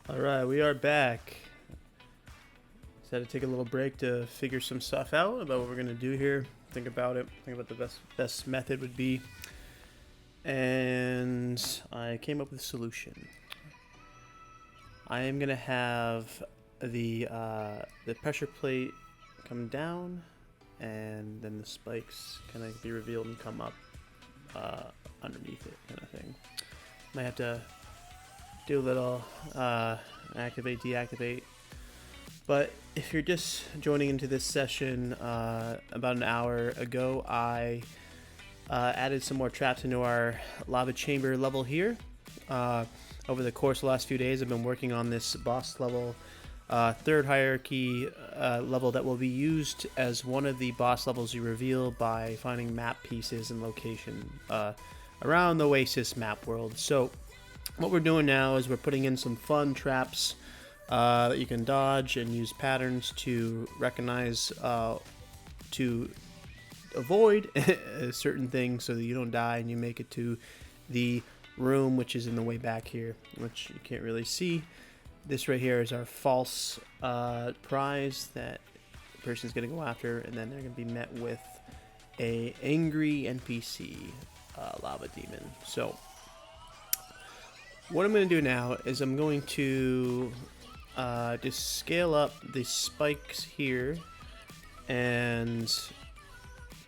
Alright, we are back. Just had to take a little break to figure some stuff out about what we're gonna do here. Think about it. Think about the best method would be. And I came up with a solution. I am gonna have the pressure plate come down, and then the spikes kind of be revealed and come up underneath it, kind of thing. Might have to do a little activate, deactivate. But if you're just joining into this session, about an hour ago, I added some more traps into our lava chamber level here. Over the course of the last few days, I've been working on this boss level, third hierarchy level that will be used as one of the boss levels you reveal by finding map pieces and location around the Oasis map world. So what we're doing now is we're putting in some fun traps that you can dodge and use patterns to recognize to avoid certain things so that you don't die and you make it to the room, which is in the way back here, which you can't really see. This right here is our false prize that the person's going to go after, and then they're going to be met with a angry NPC lava demon. So what I'm going to do now is I'm going to just scale up the spikes here and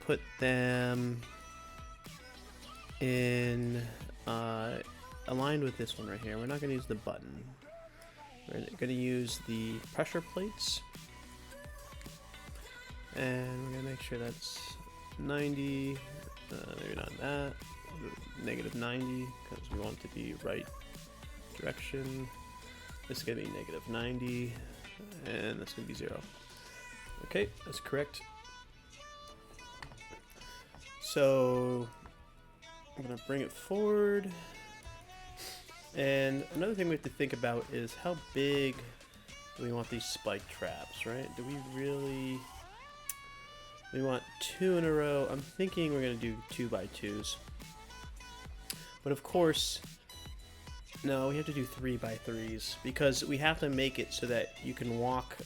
put them in aligned with this one right here. We're not going to use the button. We're going to use the pressure plates, and we're going to make sure that's 90. Maybe not that. Negative 90 because we want it to be right direction. This is going to be negative 90, and that's going to be 0. Okay, that's correct. So I'm going to bring it forward. And another thing we have to think about is how big do we want these spike traps, right? Do we really... We want 2 in a row. I'm thinking we're going to do 2x2s. But of course... No, we have to do 3x3s because we have to make it so that you can walk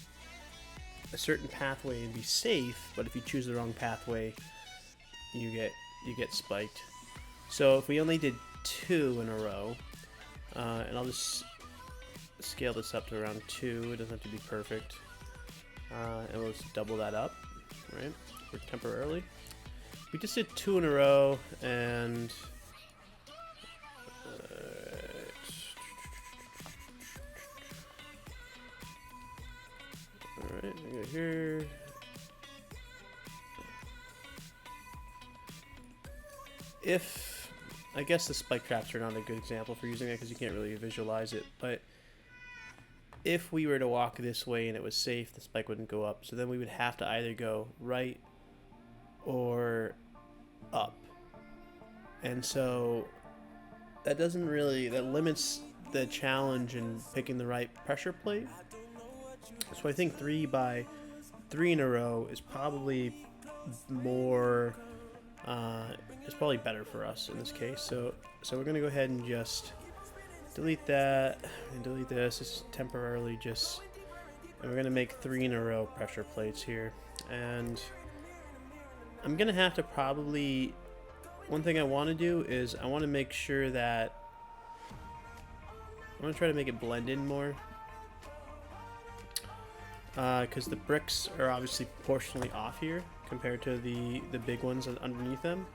a certain pathway and be safe, but if you choose the wrong pathway, you get spiked. So if we only did 2 in a row, and I'll just scale this up to around 2, it doesn't have to be perfect, and we'll just double that up, right, for temporarily. We just did 2 in a row, and alright, I go here. If, I guess the spike traps are not a good example for using it because you can't really visualize it, but if we were to walk this way and it was safe, the spike wouldn't go up. So then we would have to either go right or up. And so that doesn't really, that limits the challenge in picking the right pressure plate. So I think 3x3 in a row is probably more, it's probably better for us in this case. So we're gonna go ahead and just delete that and delete this. It's temporarily just, and we're gonna make 3 in a row pressure plates here. And I'm gonna have to probably, one thing I want to do is I want to make sure that I'm gonna try to make it blend in more. Because the bricks are obviously proportionally off here compared to the big ones underneath them,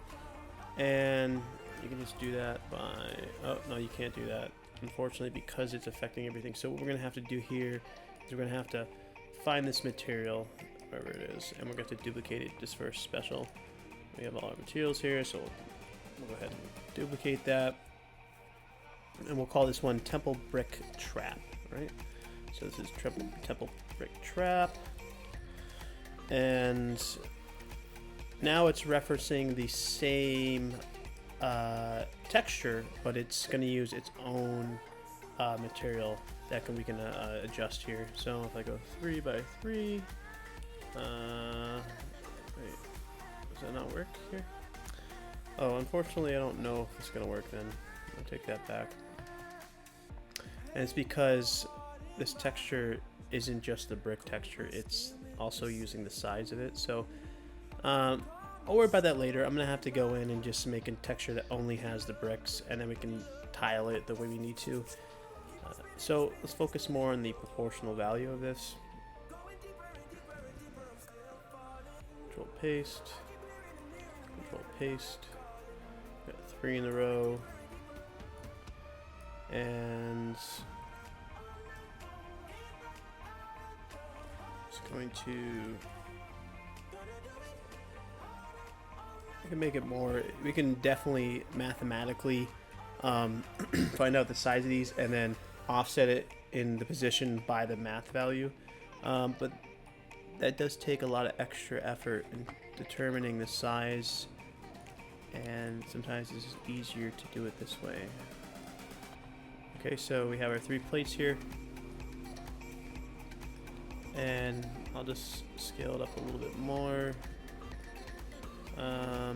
and you can just do that by, oh no, you can't do that unfortunately because it's affecting everything. So what we're gonna have to do here is we're gonna have to find this material wherever it is, and we're going to duplicate it just for special. We have all our materials here, so we'll go ahead and duplicate that, and we'll call this one Temple Brick Trap, right? So this is Temple Brick Trap, and now it's referencing the same texture, but it's going to use its own material that we can adjust here. So if I go 3x3, wait, does that not work here? Oh, unfortunately, I don't know if it's going to work then. I'll take that back. And it's because this texture isn't just the brick texture, it's also using the size of it. So I'll worry about that later. I'm gonna have to go in and just make a texture that only has the bricks, and then we can tile it the way we need to. So let's focus more on the proportional value of this. Control paste, control paste. Got 3 in a row, and it's going to. We can make it more. We can definitely mathematically find out the size of these and then offset it in the position by the math value, but that does take a lot of extra effort in determining the size, and sometimes it's easier to do it this way. Okay, so we have our 3 plates here, and I'll just scale it up a little bit more. I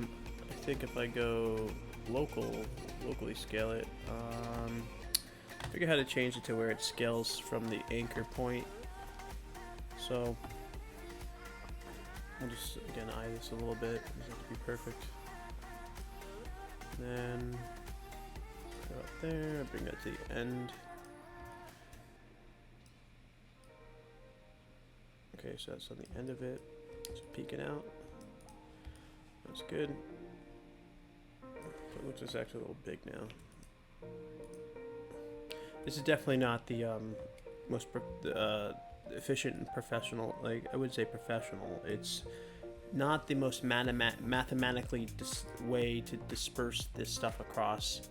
think if I go locally scale it, figure how to change it to where it scales from the anchor point. So I'll just again eye this a little bit. It doesn't have to be perfect. Then go up there, bring that to the end. Okay, so that's on the end of it. It's peeking out. That's good. It looks like it's actually a little big now. This is definitely not the most efficient and professional. Like, I would say professional. It's not the most mathematically way to disperse this stuff across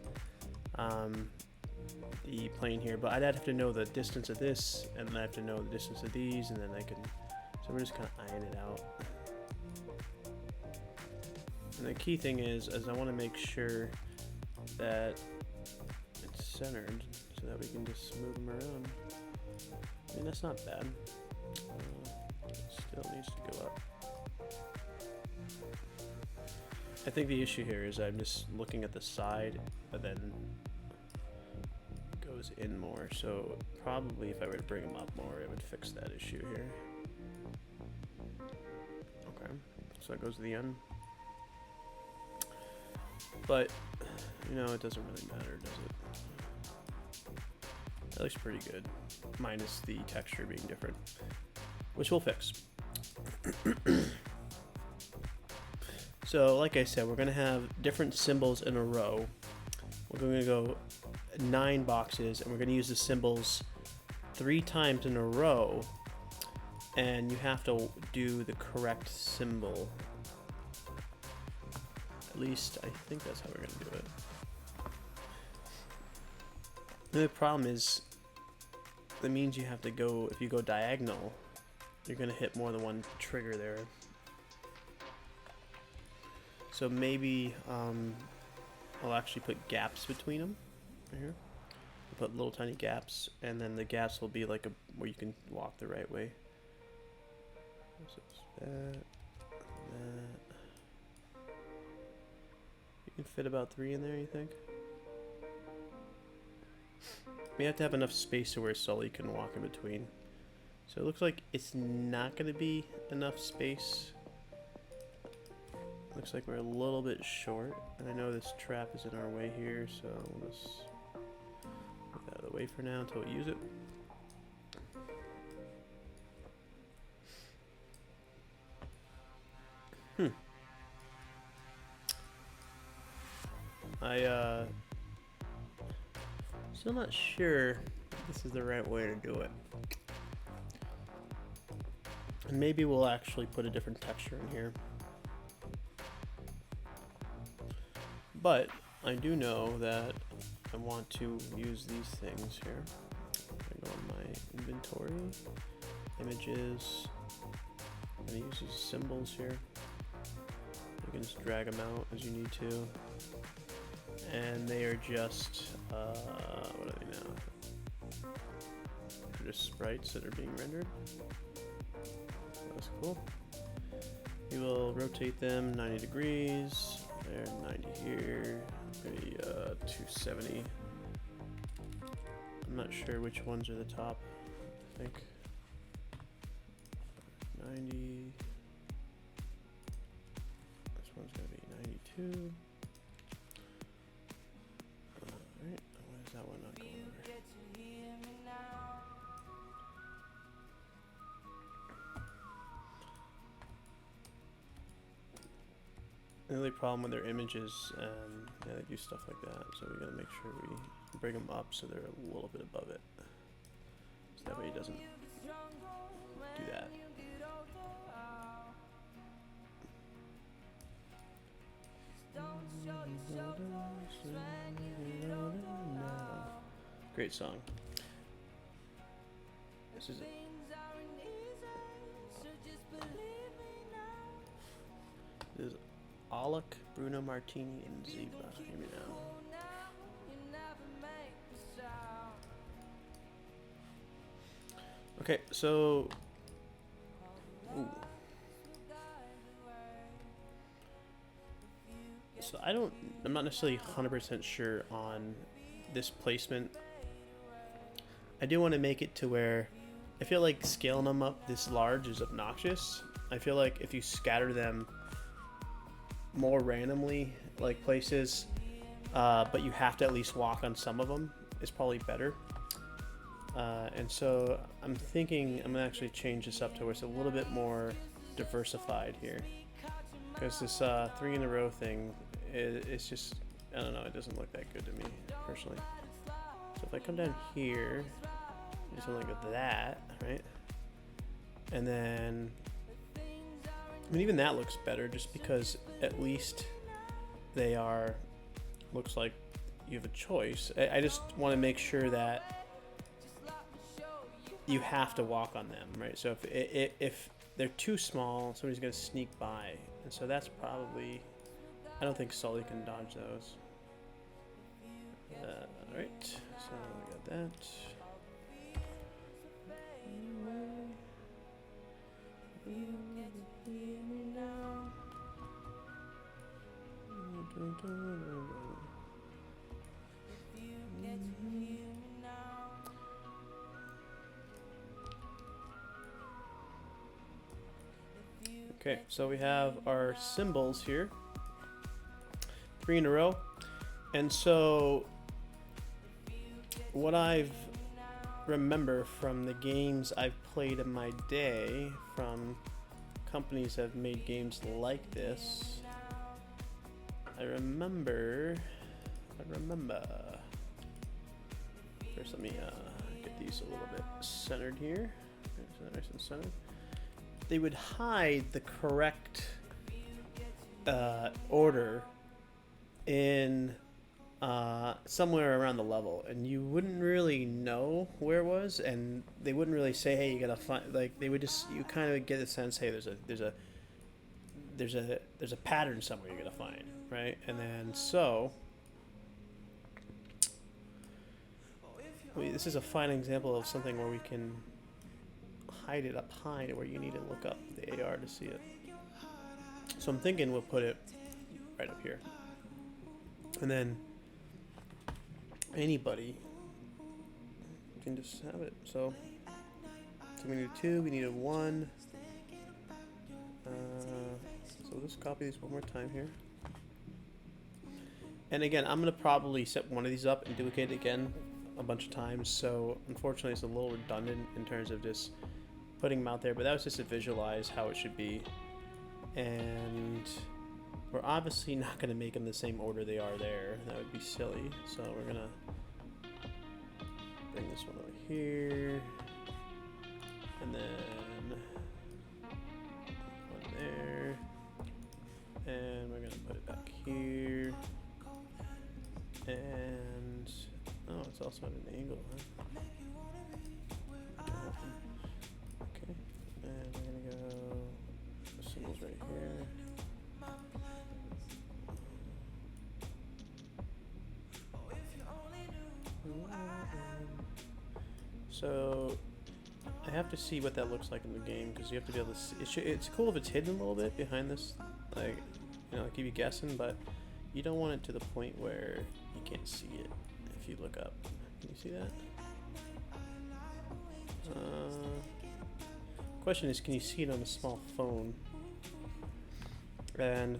the plane here. But I'd have to know the distance of this, and then I have to know the distance of these, and then I can. So we're just kind of eyeing it out. And the key thing is I want to make sure that it's centered so that we can just move them around. I mean, that's not bad. It still needs to go up. I think the issue here is I'm just looking at the side, but then goes in more. So probably if I were to bring them up more, it would fix that issue here. Okay, so that goes to the end. But, you know, it doesn't really matter, does it? That looks pretty good, minus the texture being different, which we'll fix. So, like I said, we're going to have different symbols in a row. We're going to go 9 boxes, and we're going to use the symbols 3 times in a row, and you have to do the correct symbol. At least, I think that's how we're going to do it. The problem is, that means you have to go, if you go diagonal, you're going to hit more than one trigger there. So maybe I'll actually put gaps between them, right here. I'll put little tiny gaps, and then the gaps will be like where you can walk the right way. So it's that. You can fit about 3 in there, you think? We have to have enough space to where Sully can walk in between. So it looks like it's not going to be enough space. Looks like we're a little bit short. And I know this trap is in our way here, so we'll just put that out of the way for now until we use it. Still not sure if this is the right way to do it. And maybe we'll actually put a different texture in here. But I do know that I want to use these things here. I go on my inventory, images, and I use these symbols here. You can just drag them out as you need to. And they are just, what are they now? They're just sprites that are being rendered. So that's cool. We will rotate them 90 degrees. There, 90 here. Maybe 270. I'm not sure which ones are the top. think. 90. This one's gonna be 92. Alright, why is that one not going over? The only problem with their images, yeah, they do stuff like that, so we gotta make sure we bring them up so they're a little bit above it. So that way it doesn't do that. Great song. This is it. This is Alec, Bruno Martini, and Ziva. Hear me now. Okay, so. Ooh. So I'm not necessarily 100% sure on this placement. I do want to make it to where I feel like scaling them up this large is obnoxious. I feel like if you scatter them more randomly, like places, but you have to at least walk on some of them, is probably better. And so I'm thinking I'm gonna actually change this up to where it's a little bit more diversified here, because this 3 in a row thing, it's just, I don't know, it doesn't look that good to me personally. So if I come down here, do something like that, right? And then, I mean, even that looks better, just because at least they are, looks like you have a choice. I just want to make sure that you have to walk on them, right? So if they're too small, somebody's going to sneak by. And so that's probably, I don't think Sully can dodge those. Right, so we got that. Okay, so we have our symbols here, 3 in a row. And so what I've remember from the games I've played in my day from companies that have made games like this, I remember, first let me get these a little bit centered here, so nice and centered. They would hide the correct order in somewhere around the level, and you wouldn't really know where it was, and they wouldn't really say, hey, you gotta find, like, they would just, you kind of get a sense, hey, there's a pattern somewhere you gotta find, right? And then so this is a fine example of something where we can hide it up high to where you need to look up the AR to see it. So I'm thinking we'll put it right up here, and then anybody can just have it. So we need a 2, we need a 1. So let's copy these one more time here. And again, I'm going to probably set one of these up and duplicate it again a bunch of times. So unfortunately, it's a little redundant in terms of just putting them out there. But that was just to visualize how it should be. And we're obviously not going to make them the same order they are there. That would be silly. So we're going to bring this one over here. And then one there. And we're going to put it back here. And, oh, it's also at an angle, huh? Okay. And we're going to go, the symbol's right here. So I have to see what that looks like in the game, because you have to be able to see. It's cool if it's hidden a little bit behind this, like, you know, keep you guessing, but you don't want it to the point where you can't see it if you look up. Can you see that? Question is, can you see it on a small phone? And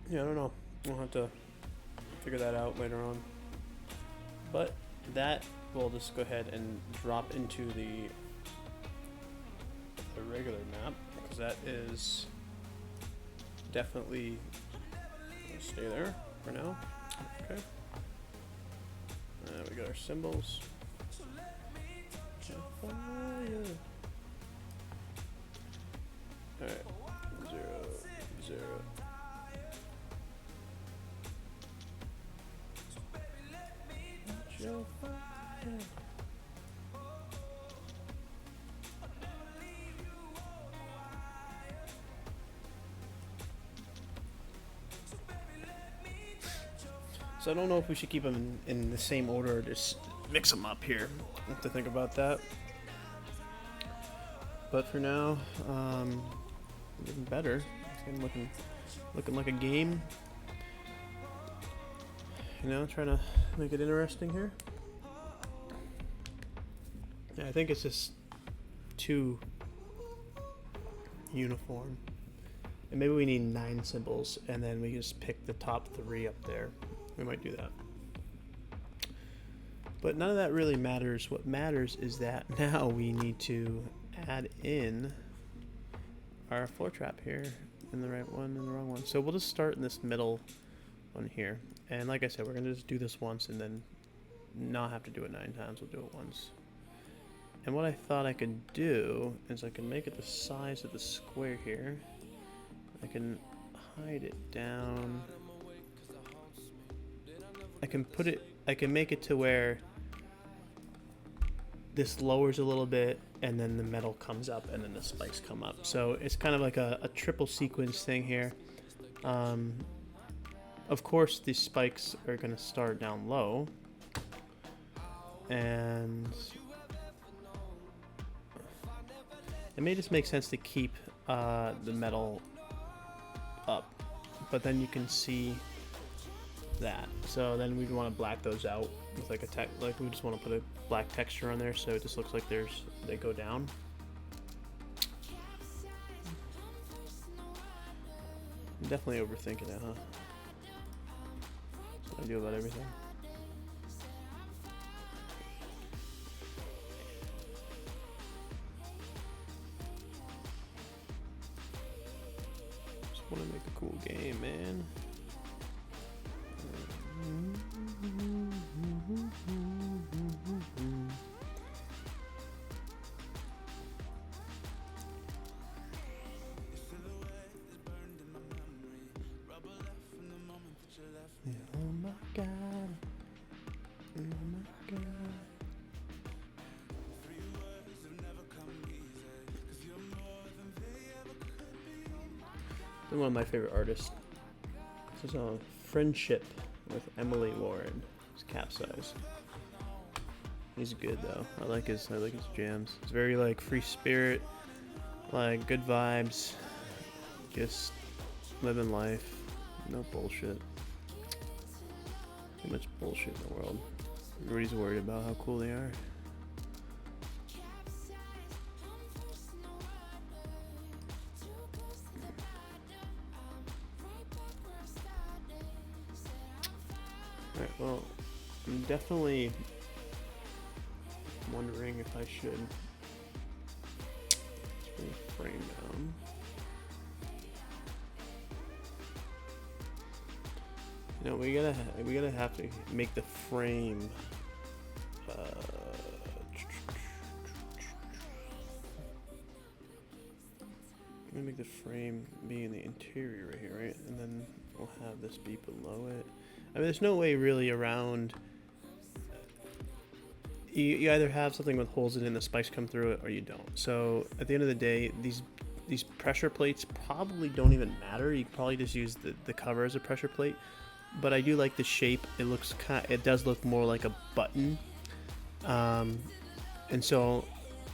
yeah, I don't know. We'll have to figure that out later on. But that will just go ahead and drop into the regular map, because that is definitely stay there for now. Okay. We got our symbols. Alright. 0, 0. So I don't know if we should keep them in the same order or just mix them up here. I have to think about that. But for now, getting better. It's getting looking like a game. You know, trying to make it interesting here. Yeah, I think it's just too uniform. And maybe we need 9 symbols, and then we just pick the top 3 up there. We might do that. But none of that really matters. What matters is that now we need to add in our floor trap here, in the right one and the wrong one. So we'll just start in this middle one here. And like I said, we're going to just do this once and then not have to do it 9 times. We'll do it once. And what I thought I could do is I can make it the size of the square here. I can hide it down. I can make it to where this lowers a little bit and then the metal comes up and then the spikes come up. So it's kind of like a triple sequence thing here. Of course, these spikes are going to start down low. And it may just make sense to keep the metal up. But then you can see that. So then we'd want to black those out with like we just want to put a black texture on there so it just looks like they go down. I'm definitely overthinking it, huh? That's what I do about everything. Just want to make a cool game, man. Oh my God. Oh my God. They're one of my favorite artists. This is a Friendship with Emily Warren. It's Capsize. He's good though. I like his jams. It's very like free spirit, like good vibes, just living life, no bullshit. Too much bullshit in the world. Everybody's worried about how cool they are. Alright, well, I'm definitely wondering if I should bring the frame down. You know, we gotta have to make the frame. I'm gonna make the frame be in the interior right here, right? And then we'll have this be below it. I mean, there's no way really around. You either have something with holes in it and the spikes come through it, or you don't. So at the end of the day, these pressure plates probably don't even matter. You can probably just use the cover as a pressure plate. But I do like the shape. It does look more like a button. And so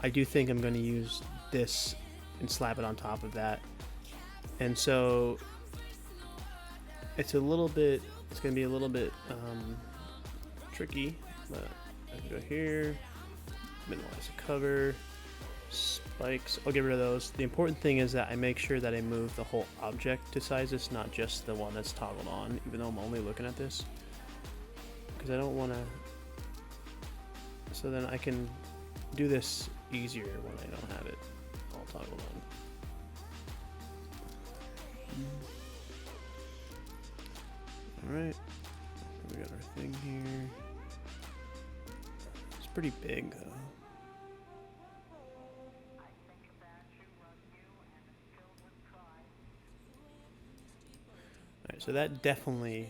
I do think I'm going to use this and slap it on top of that. And so it's going to be a little bit tricky, but I can go here, minimize the cover. Spikes, I'll get rid of those. The important thing is that I make sure that I move the whole object to sizes, not just the one that's toggled on, even though I'm only looking at this. Because I don't want to... So then I can do this easier when I don't have it all toggled on. Alright, we got our thing here. It's pretty big though. Alright, so that definitely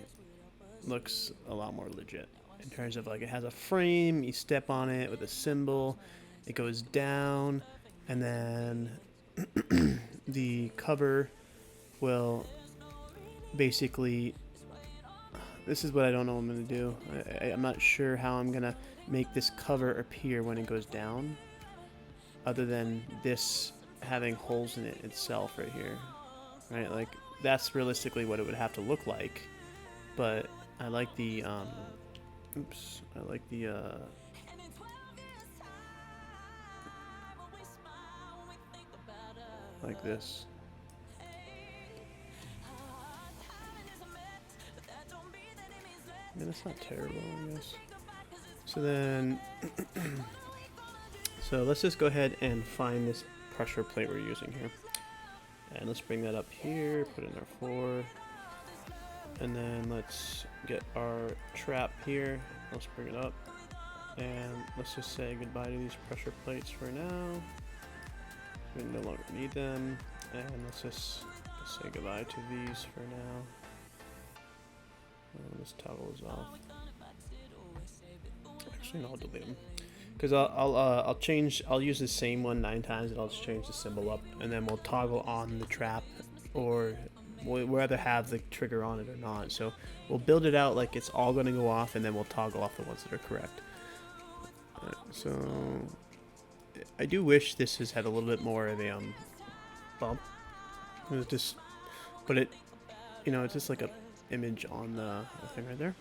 looks a lot more legit in terms of like it has a frame, you step on it with a symbol, it goes down, and then the cover will basically, this is what I don't know what I'm going to do. I'm not sure how I'm going to make this cover appear when it goes down, other than this having holes in it itself right here, right? Like, that's realistically what it would have to look like, but I like the, like this. I mean, that's not terrible, I guess. So then, so let's just go ahead and find this pressure plate we're using here. And let's bring that up here, put it in our floor. And then let's get our trap here. Let's bring it up. And let's just say goodbye to these pressure plates for now. We no longer need them. And let's say goodbye to these for now. Let's toggle those off. Actually, no, I'll delete them. Because I'll use the same one 9 times, and I'll just change the symbol up, and then we'll toggle on the trap, or we'll either have the trigger on it or not. So we'll build it out like it's all going to go off, and then we'll toggle off the ones that are correct. Right, so I do wish this has had a little bit more of a bump. It's just, but it, you know, it's just like a image on the thing right there.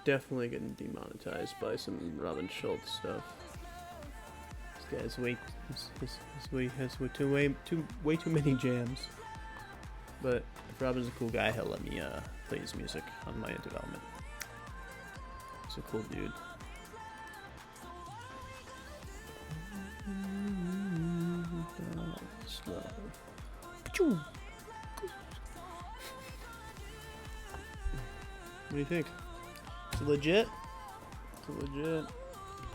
Definitely getting demonetized by some Robin Schultz stuff. This guy's has way too many jams. But if Robin's a cool guy, he'll let me play his music on my development. He's a cool dude. Slow. What do you think? It's legit? It's legit.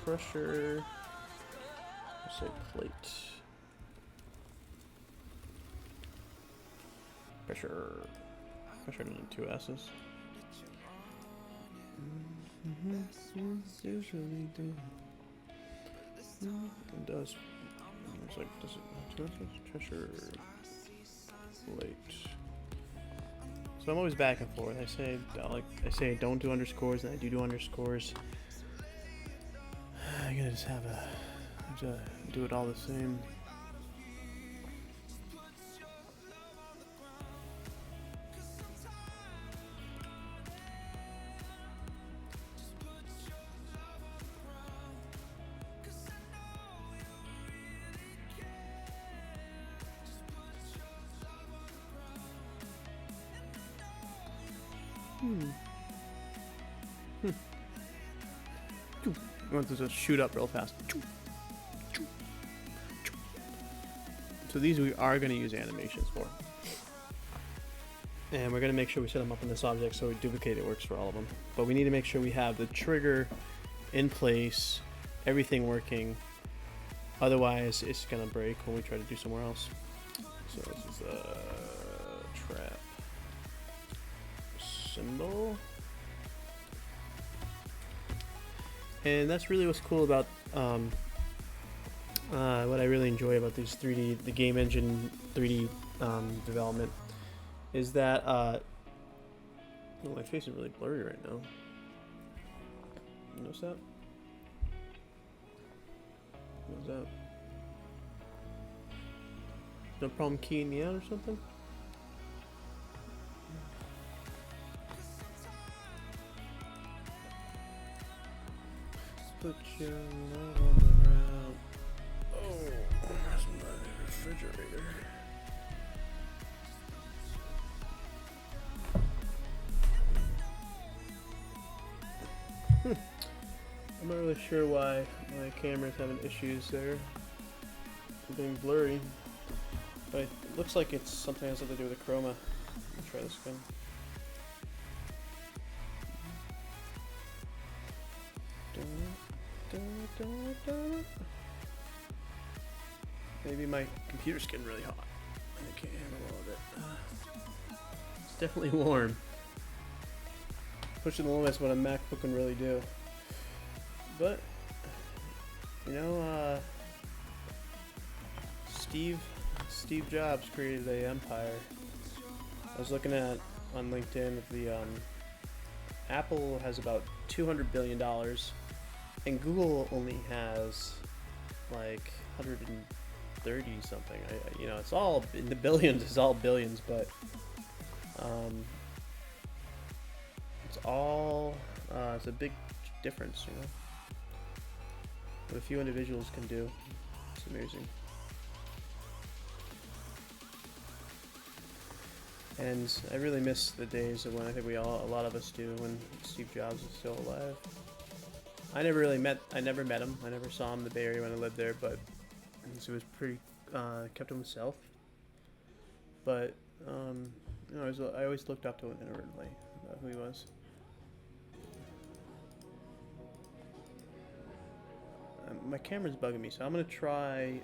Pressure. Let's say plate. Pressure. Pressure in 2 S's. Usually do. It does. It's like, does it 2 S's? Pressure. Plate. So I'm always back and forth. I say don't do underscores, and I do underscores. I gotta just have to do it all the same. I want this to shoot up real fast. So these we are going to use animations for. And we're going to make sure we set them up in this object so we duplicate it works for all of them. But we need to make sure we have the trigger in place, everything working. Otherwise, it's going to break when we try to do somewhere else. So this is a trap symbol. And that's really what's cool about what I really enjoy about these 3D, the game engine 3D development, is that oh, my face is really blurry right now. You notice that? Notice that? No problem keying me out or something? Put your love on the ground. Oh, that's my refrigerator. I'm not really sure why my camera's having issues there. Being blurry. But it looks like it's something has to do with the chroma. Let's try this again. Maybe my computer's getting really hot. I can't handle all of it. It's definitely warm. Pushing the limits what a MacBook can really do. But, you know, Steve Jobs created an empire. I was looking at on LinkedIn the Apple has about $200 billion, and Google only has like 130 something. You know, it's all in the billions. It's all billions, but it's all it's a big difference, you know. What a few individuals can do. It's amazing. And I really miss the days of when I think a lot of us do, when Steve Jobs was still alive. I never met him. I never saw him in the Bay Area when I lived there, but he was pretty, kept to himself. But, you know, I always looked up to him inwardly about who he was. My camera's bugging me, so I'm gonna try,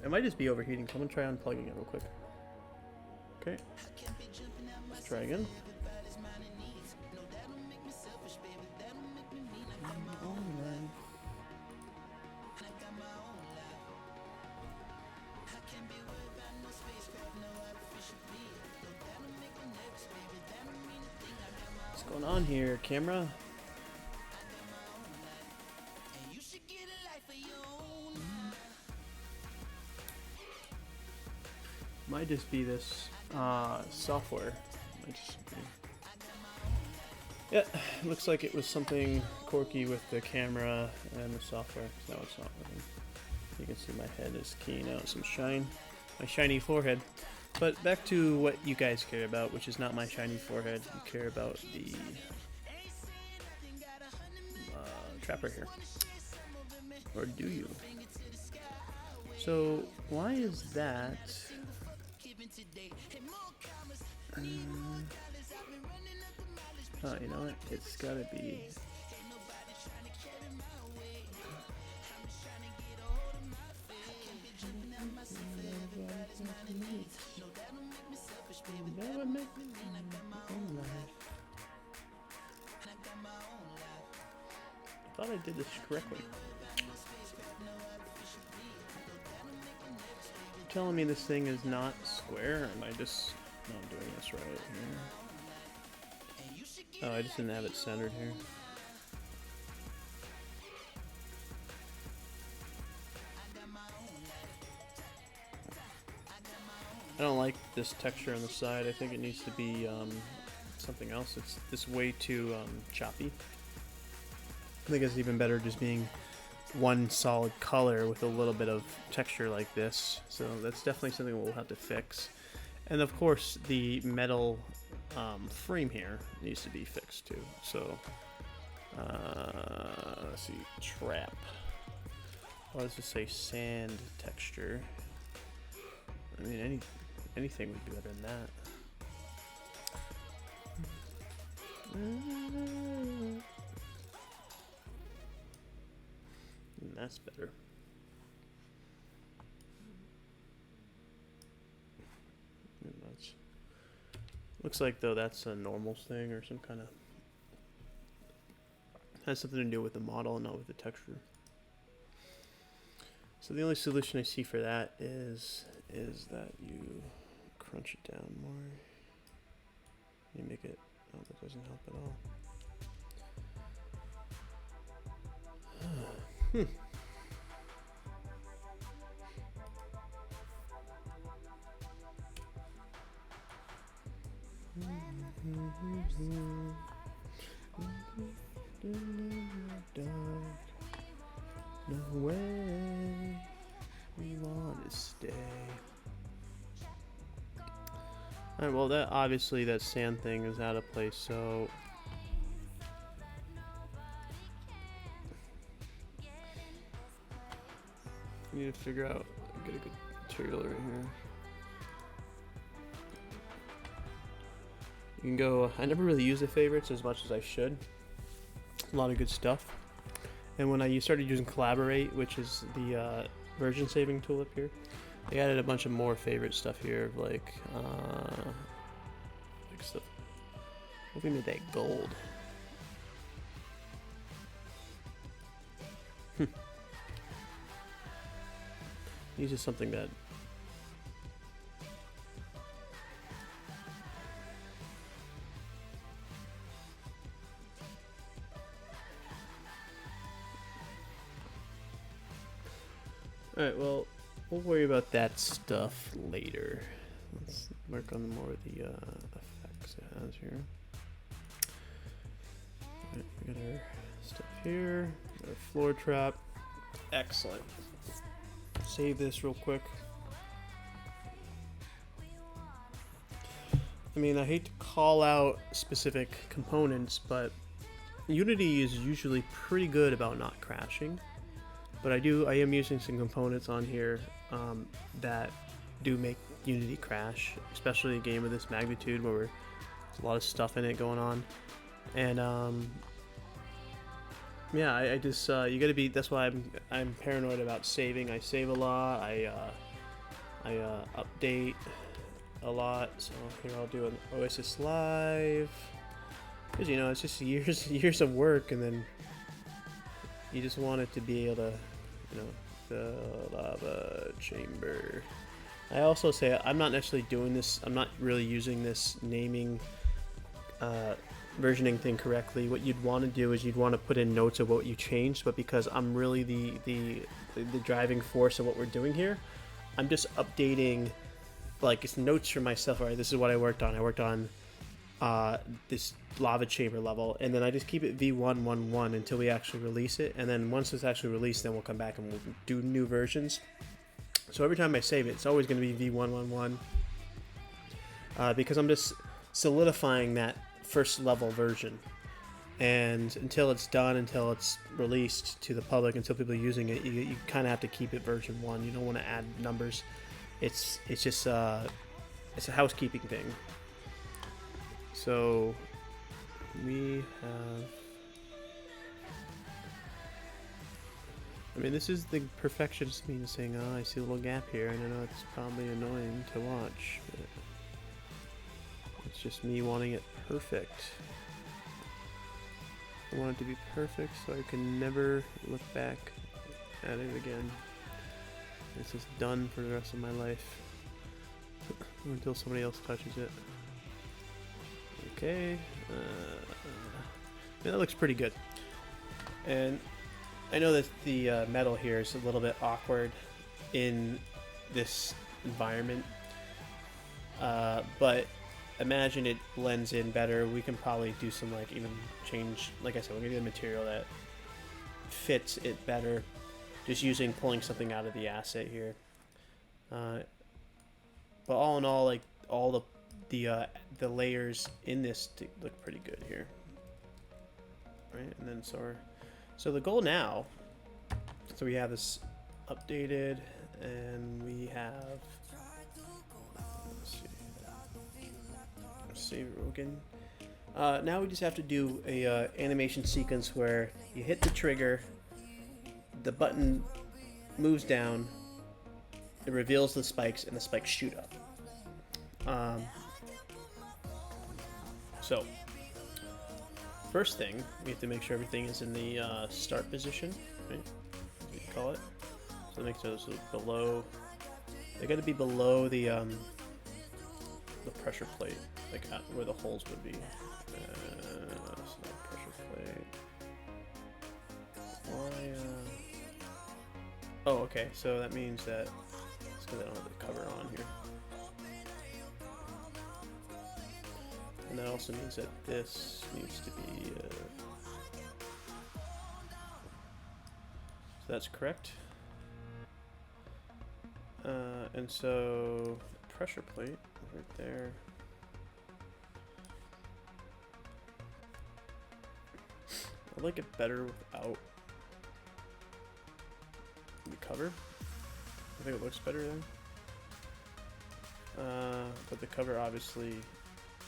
it might just be overheating, so I'm gonna try unplugging it real quick. Okay, let's try again. What's going on here, camera? Might just be this software. Might just be. Yeah, looks like it was something quirky with the camera and the software. So it's not working. You can see my head is keying out some shine, my shiny forehead. But back to what you guys care about, which is not my shiny forehead. You care about the trapper here, or do you? So why is that? Oh, you know what? It's gotta be. I thought I did this correctly. You're telling me this thing is not square, or am I just not doing this right here? Oh, I just didn't have it centered here. I don't like this texture on the side. I think it needs to be something else. It's way too choppy. I think it's even better just being one solid color with a little bit of texture like this. So that's definitely something we'll have to fix. And of course, the metal frame here needs to be fixed too. So let's see, trap. Why does it say sand texture? I mean, anything would be better than that. And that's better. And that's, looks like though that's a normal thing or some kind of has something to do with the model and not with the texture. So the only solution I see for that is that you crunch it down more. You make it. Oh, that doesn't help at all. No way. We want to stay. Alright, well that obviously that sand thing is out of place, so I need to figure out get a good material right here. You can go, I never really use the favorites as much as I should. A lot of good stuff. And when I started using Collaborate, which is the version saving tool up here, they added a bunch of more favorite stuff here, like stuff. What if we made that gold? This is something that alright, well, we'll worry about that stuff later. Let's work on more of the effects it has here. Alright, we got our stuff here. Got our floor trap. Excellent. Save this real quick. I mean, I hate to call out specific components, but Unity is usually pretty good about not crashing. But I am using some components on here that do make Unity crash, especially a game of this magnitude where there's a lot of stuff in it going on. And yeah, I just you gotta be. That's why I'm paranoid about saving. I save a lot. I update a lot. So here I'll do an Oasis live, because you know it's just years of work, and then you just want it to be able to, you know, the lava chamber. I also say I'm not necessarily doing this. I'm not really using this naming. Versioning thing correctly. What you'd want to do is you'd want to put in notes of what you changed, but because I'm really the driving force of what we're doing here, I'm just updating like it's notes for myself. All right, this is what I worked on. I worked on this lava chamber level, and then I just keep it V1.1.0 until we actually release it, and then once it's actually released, then we'll come back and we'll do new versions. So every time I save it, it's always going to be V1.1.1 because I'm just solidifying that first level version, and until it's done, until it's released to the public, until people are using it, you kind of have to keep it version 1. You don't want to add numbers. It's just it's a housekeeping thing. So we have, I mean, this is the perfectionist me saying, oh, I see a little gap here, and I know it's probably annoying to watch, but it's just me wanting it perfect. I want it to be perfect so I can never look back at it again. It's just done for the rest of my life until somebody else touches it. Okay, yeah, that looks pretty good. And I know that the metal here is a little bit awkward in this environment, but imagine it blends in better. We can probably do some, like, even change, like I said, we're gonna do a material that fits it better, just pulling something out of the asset here. But all in all, like, all the layers in this look pretty good here, right? And then so the goal now, so we have this updated, and we have, let's see, save it again. Now we just have to do a animation sequence where you hit the trigger, the button moves down, it reveals the spikes, and the spikes shoot up. So first thing, we have to make sure everything is in the start position, right? You call it. So make those below. They got to be below the pressure plate, like where the holes would be. So pressure plate. Why? Oh, okay. So that means that it's because I don't have the cover on here. And that also means that this needs to be... so that's correct. And so pressure plate right there. I like it better without the cover. I think it looks better there. But the cover obviously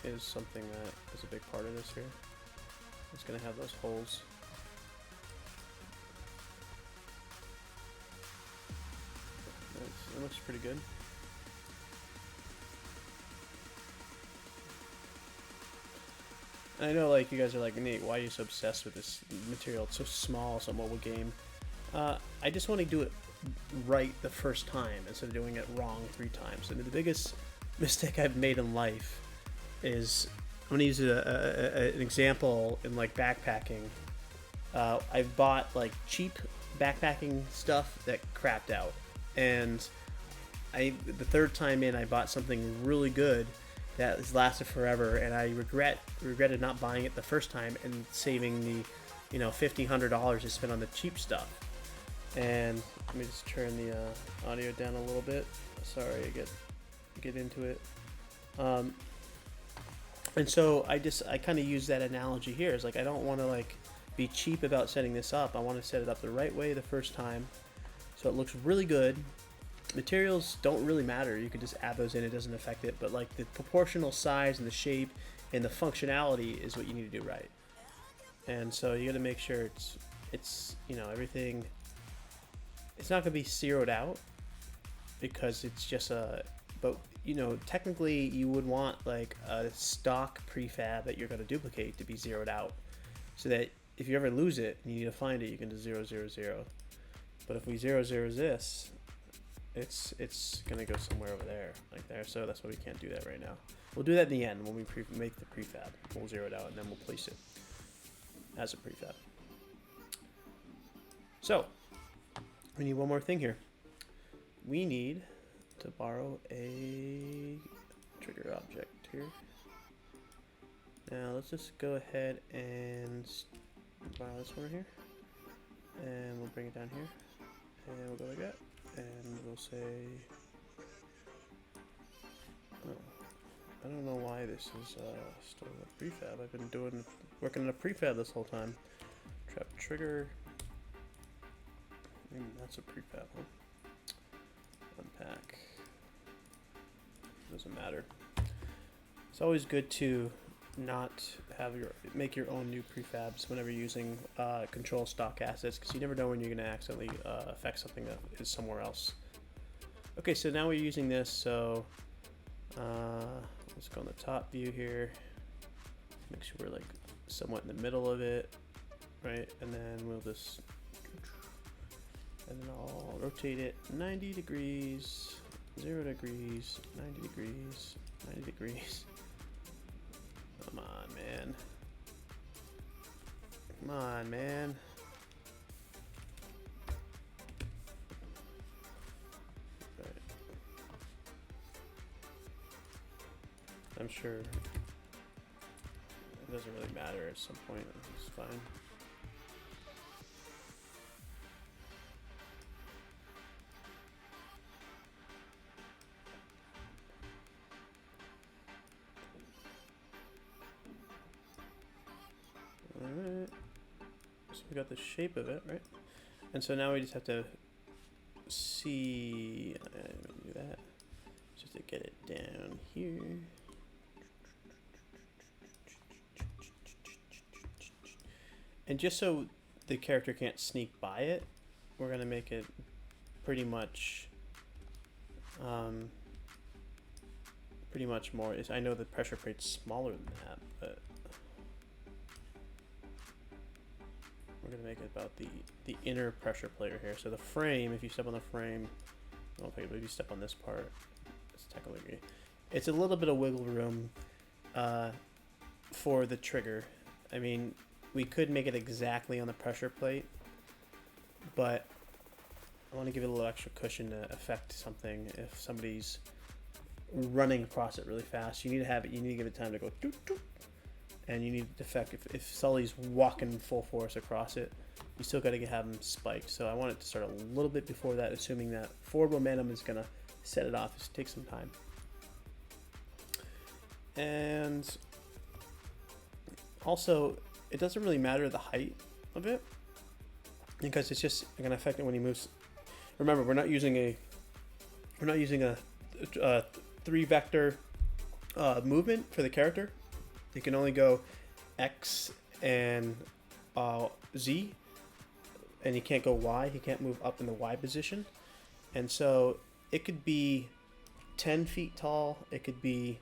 is something that is a big part of this here. It's going to have those holes. It looks pretty good. And I know, like, you guys are like, Nate, why are you so obsessed with this material? It's so small, it's a mobile game. I just want to do it right the first time instead of doing it wrong 3 times. And the biggest mistake I've made in life is, I'm going to use an example in like backpacking. I've bought like cheap backpacking stuff that crapped out, and the 3rd time in I bought something really good that has lasted forever, and I regretted not buying it the first time and saving the $50-100 I spent on the cheap stuff. And let me just turn the audio down a little bit. Sorry, I get into it. And so I kind of use that analogy here. It's like, I don't want to like be cheap about setting this up. I want to set it up the right way the first time, so it looks really good. Materials don't really matter. You can just add those in. It doesn't affect it. But like the proportional size and the shape and the functionality is what you need to do right. And so you got to make sure it's everything. It's not going to be zeroed out because it's just but technically you would want like a stock prefab that you're going to duplicate to be zeroed out, so that if you ever lose it and you need to find it, you can just 0, 0, 0. But if we 0, 0 this, it's going to go somewhere over there, like there. So that's why we can't do that right now. We'll do that in the end when we make the prefab. We'll zero it out and then we'll place it as a prefab. So we need one more thing here. We need to borrow a trigger object here. Now let's just go ahead and borrow this one here, and we'll bring it down here, and we'll go like that, and we'll say, I don't know why this is still a prefab. I've been working on a prefab this whole time. Trap trigger. That's a prefab one. Unpack. Doesn't matter. It's always good to not make your own new prefabs whenever you're using control stock assets, because you never know when you're going to accidentally affect something that is somewhere else. Okay, so now we're using this, so let's go on the top view here. Make sure we're like somewhat in the middle of it, right? And then we'll just, and then I'll rotate it 90 degrees, 0 degrees, 90 degrees, 90 degrees. Come on, man. Come on, man. Right. I'm sure it doesn't really matter at some point. It's fine. Alright, so we got the shape of it, right? And so now we just have to see, do that, just to get it down here. And just so the character can't sneak by it, we're gonna make it pretty much more. I know the pressure plate's smaller than that, but we're going to make it about the inner pressure plate right here. So the frame, if you step on the frame, okay, but if you step on this part, it's a little bit of wiggle room for the trigger. I mean, we could make it exactly on the pressure plate, but I want to give it a little extra cushion to affect something if somebody's running across it really fast. You need to have it. You need to give it time to go doot, doot, and you need to defect. If Sully's walking full force across it, you still got to have him spiked. So I want it to start a little bit before that, assuming that forward momentum is gonna set it off. Just take some time. And also, it doesn't really matter the height of it because it's just going to affect it when he moves. Remember, we're not using a 3-vector movement for the character. You can only go X and Z, and you can't go Y. He can't move up in the Y position, and so it could be 10 feet tall. It could be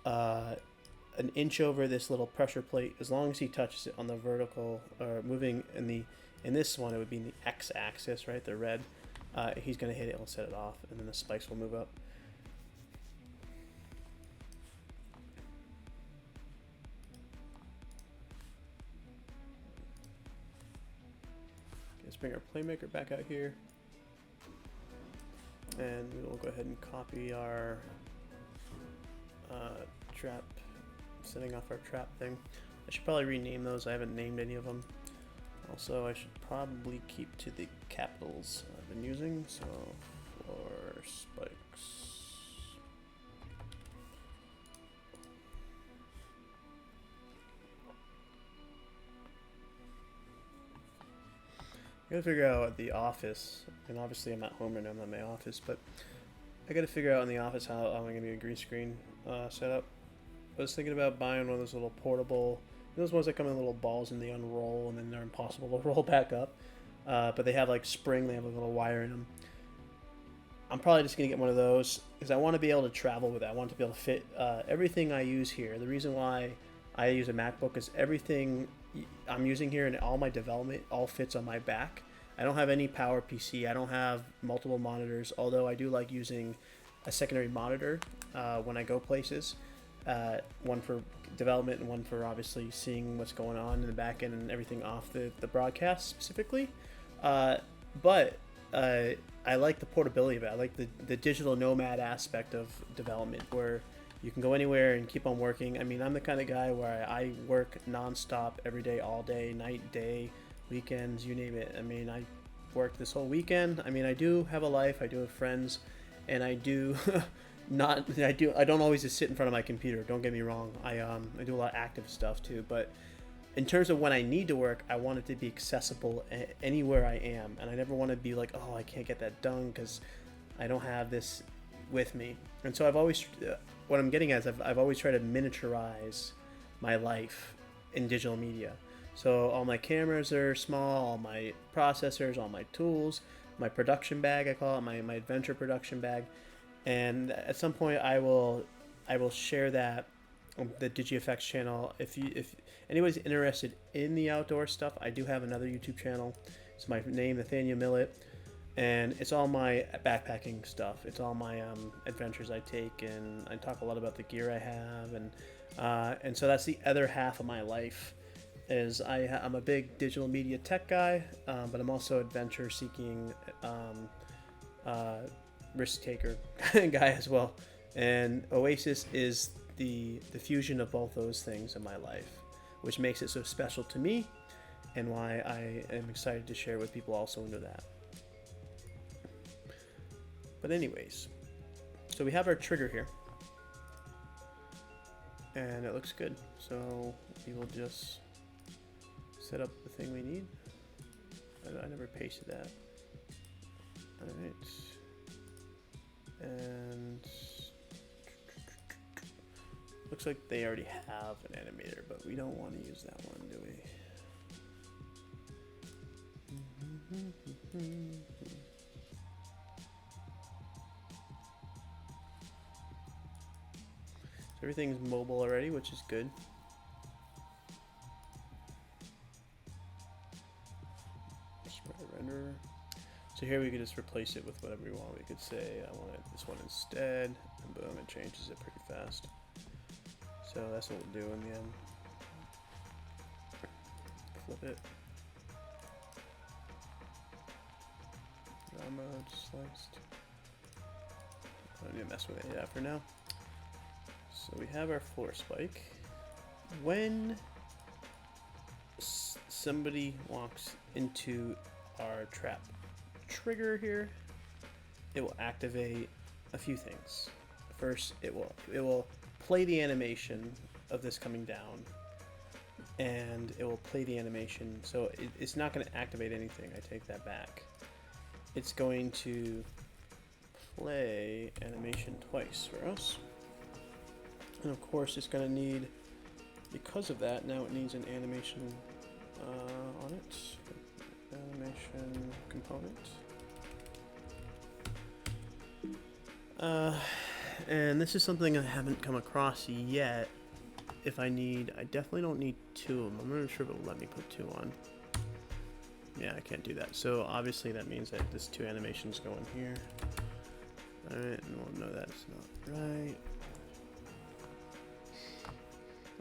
an inch over this little pressure plate. As long as he touches it on the vertical or moving in this one, it would be in the X-axis, right? The red. He's gonna hit it and set it off, and then the spikes will move up. Let's bring our playmaker back out here, and we'll go ahead and copy our trap, setting off our trap thing. I should probably rename those. I haven't named any of them. Also, I should probably keep to the capitals I've been using. So, for spikes. I gotta figure out at the office, and obviously I'm at home right now, I'm not in my office, but I gotta figure out in the office how I'm gonna be a green screen setup. I was thinking about buying one of those little portable, those ones that come in little balls and they unroll and then they're impossible to roll back up. But they have like spring, they have a little wire in them. I'm probably just gonna get one of those because I want to be able to travel with it. I want to be able to fit everything I use here. The reason why I use a MacBook is everything I'm using here and all my development all fits on my back. I don't have any power PC. I don't have multiple monitors, although I do like using a secondary monitor when I go places. One for development and one for obviously seeing what's going on in the back end and everything off the broadcast specifically. But I like the portability of it. I like the digital nomad aspect of development where you can go anywhere and keep on working. I mean, I'm the kind of guy where I work nonstop every day, all day, night, day, weekends, you name it. I mean, I worked this whole weekend. I mean, I do have a life. I do have friends, and I do I don't always just sit in front of my computer. Don't get me wrong. I do a lot of active stuff too, but in terms of when I need to work, I want it to be accessible anywhere I am, and I never want to be like, oh, I can't get that done because I don't have this with me. And so I've always, what I'm getting at is I've always tried to miniaturize my life in digital media. So all my cameras are small, all my processors, all my tools, my production bag, I call it my adventure production bag. And at some point I will share that on the DigiFX channel. If anybody's interested in the outdoor stuff, I do have another YouTube channel. It's my name, Nathaniel Millett, and it's all my backpacking stuff. It's all my adventures I take, and I talk a lot about the gear I have, and so that's the other half of my life. Is I'm a big digital media tech guy, but I'm also adventure seeking risk taker guy as well. And Oasis is the fusion of both those things in my life, which makes it so special to me, and why I am excited to share with people also into that. But anyways, so we have our trigger here, and it looks good. So we will just set up the thing we need. I never pasted that. All right, and looks like they already have an animator, but we don't want to use that one, do we? So everything's mobile already, which is good. Render. So here we could just replace it with whatever we want. We could say I want this one instead, and boom, it changes it pretty fast. So that's what we'll do in the end. Flip it. Mode sliced. I don't need to mess with it for now. So we have our floor spike. When somebody walks into our trap trigger here, it will activate a few things. First, it will play the animation of this coming down, and it will play the animation. So it's not going to activate anything. I take that back. It's going to play animation twice for us, and of course, it's going to need. Because of that, now it needs an animation on it. Animation component. And this is something I haven't come across yet. If I definitely don't need two of them. I'm not sure if it'll let me put two on. Yeah, I can't do that. So obviously that means that this two animations go in here. Alright, and we'll know that's not right.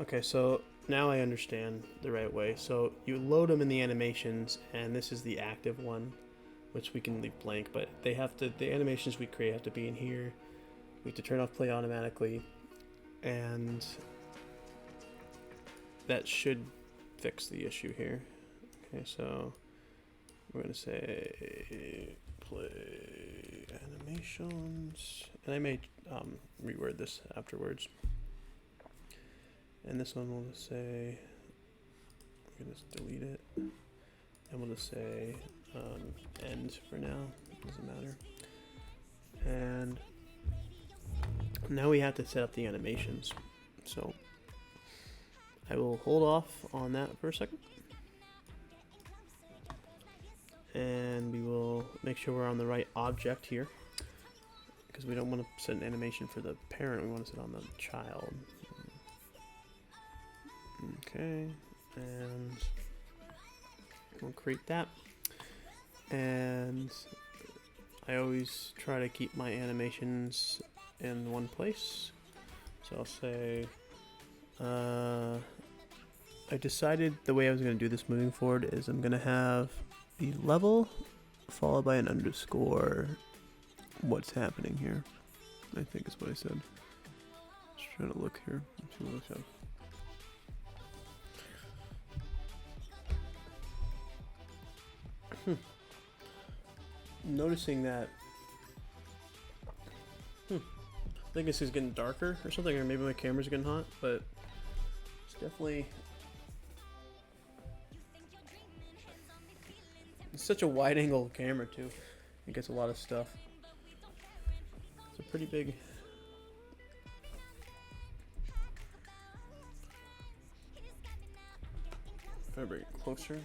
Okay, so now I understand the right way. So you load them in the animations, and this is the active one, which we can leave blank, but they have to, the animations we create have to be in here. We have to turn off play automatically, and that should fix the issue here. Okay, so we're gonna say play animations, and I may reword this afterwards. And this one we'll just say, we can just delete it, and we'll just say end for now, doesn't matter. And now we have to set up the animations. So I will hold off on that for a second. And we will make sure we're on the right object here, because we don't want to set an animation for the parent, we want to set on the child. Okay, and we'll create that. And I always try to keep my animations in one place. So I'll say, I decided the way I was going to do this moving forward is I'm going to have the level followed by an underscore what's happening here. I think is what I said. Just trying to look here. Let's see what I said. Noticing that I think this is getting darker or something, or maybe my camera's getting hot, but it's definitely, it's such a wide angle camera too. It gets a lot of stuff. It's a pretty big, if I bring it closer.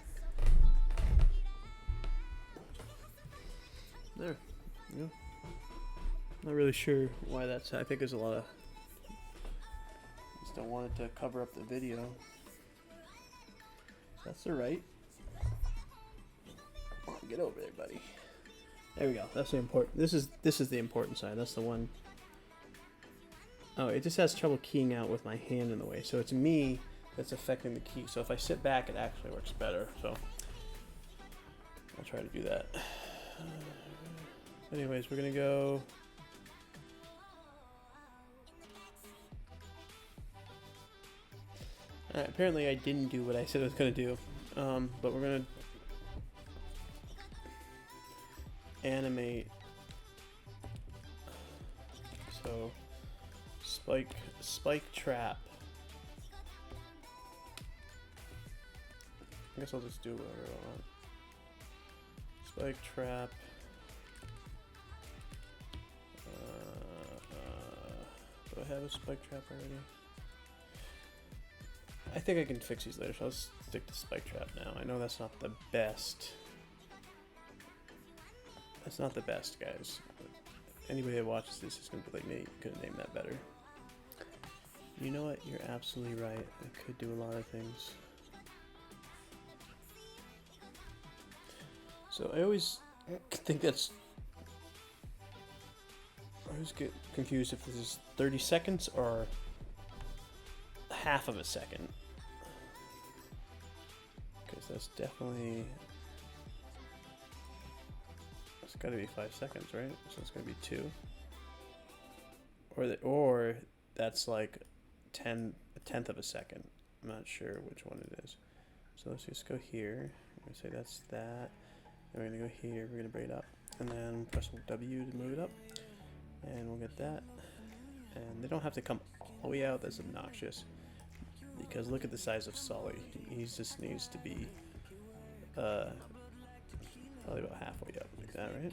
There, yeah. Not really sure why that's. I think there's a lot of. Just don't want it to cover up the video. That's the right. Get over there, buddy. There we go. That's the important. This is the important side. That's the one. Oh, it just has trouble keying out with my hand in the way. So it's me that's affecting the key. So if I sit back, it actually works better. So I'll try to do that. Anyways, we're gonna go. Alright, apparently I didn't do what I said I was gonna do, but we're gonna animate. So spike trap. I guess I'll just do whatever I want. Spike trap. Do I have a spike trap already? I think I can fix these later, so I'll stick to spike trap now. I know that's not the best. That's not the best, guys. Anybody that watches this is gonna be like, "Nate, you could have named that better." You know what? You're absolutely right. I could do a lot of things. So I always think that's. I always get confused if this is 30 seconds or half of a second. Because that's definitely. It's gotta be 5 seconds, right? So it's gonna be 2. or that's like a tenth of a second. I'm not sure which one it is. So let's just go here. I'm gonna say that's that. Then we're gonna go here. We're gonna bring it up, and then press W to move it up, and we'll get that. And they don't have to come all the way out. That's obnoxious. Because look at the size of Sully. He just needs to be probably about halfway up, like that, right?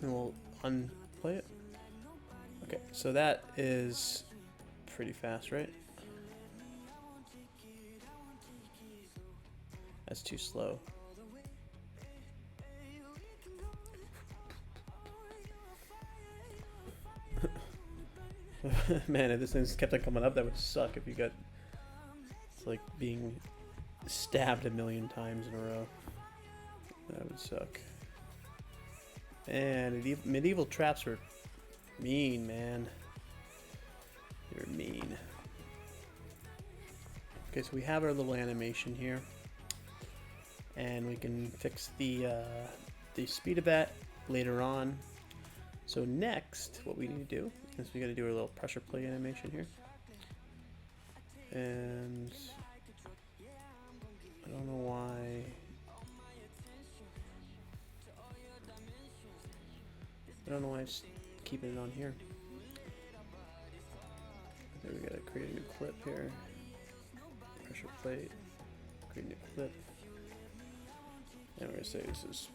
And we'll unplay it. Okay, so that is pretty fast, right? That's too slow. Man, if this thing's kept on coming up, that would suck if you got... It's like being stabbed a million times in a row. That would suck. And medieval traps were mean, man. They're mean. Okay, so we have our little animation here. And we can fix the speed of that later on. So next, what we need to do is we got to do our little pressure plate animation here. And I don't know why. I don't know why it's keeping it on here. I think we gotta create a new clip here. Pressure plate. Create a new clip. And we're gonna say this is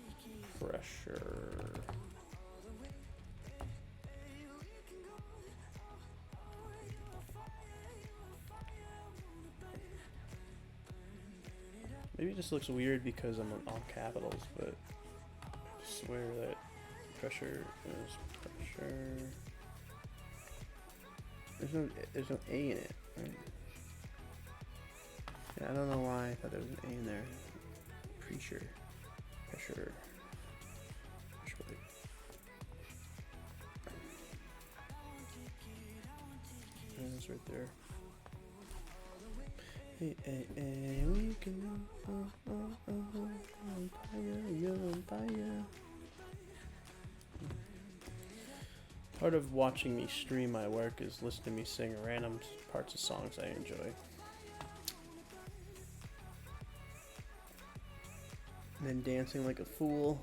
pressure. Maybe it just looks weird because I'm on all capitals, but I swear that pressure is pressure. There's no A in it, right? Yeah, I don't know why I thought there was an A in there. Pressure. Pressure. Pressure. And it's right there. Hey, hey, hey, we can on fire, you're on fire. Part of watching me stream my work is listening to me sing random parts of songs I enjoy. And then dancing like a fool.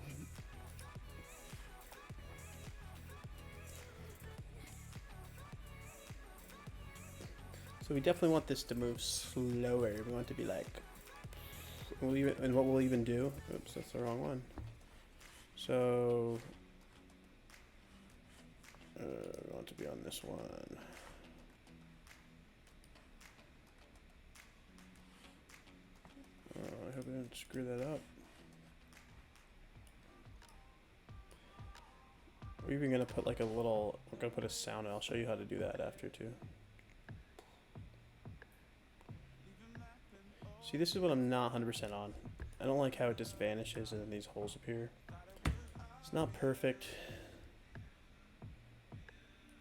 So we definitely want this to move slower. We want it to be like, and what we'll even do, oops, that's the wrong one. So, we want to be on this one. I hope I didn't screw that up. We're even gonna put like a little, we're gonna put a sound, and I'll show you how to do that after too. See, this is what I'm not 100% on. I don't like how it just vanishes and then these holes appear. It's not perfect,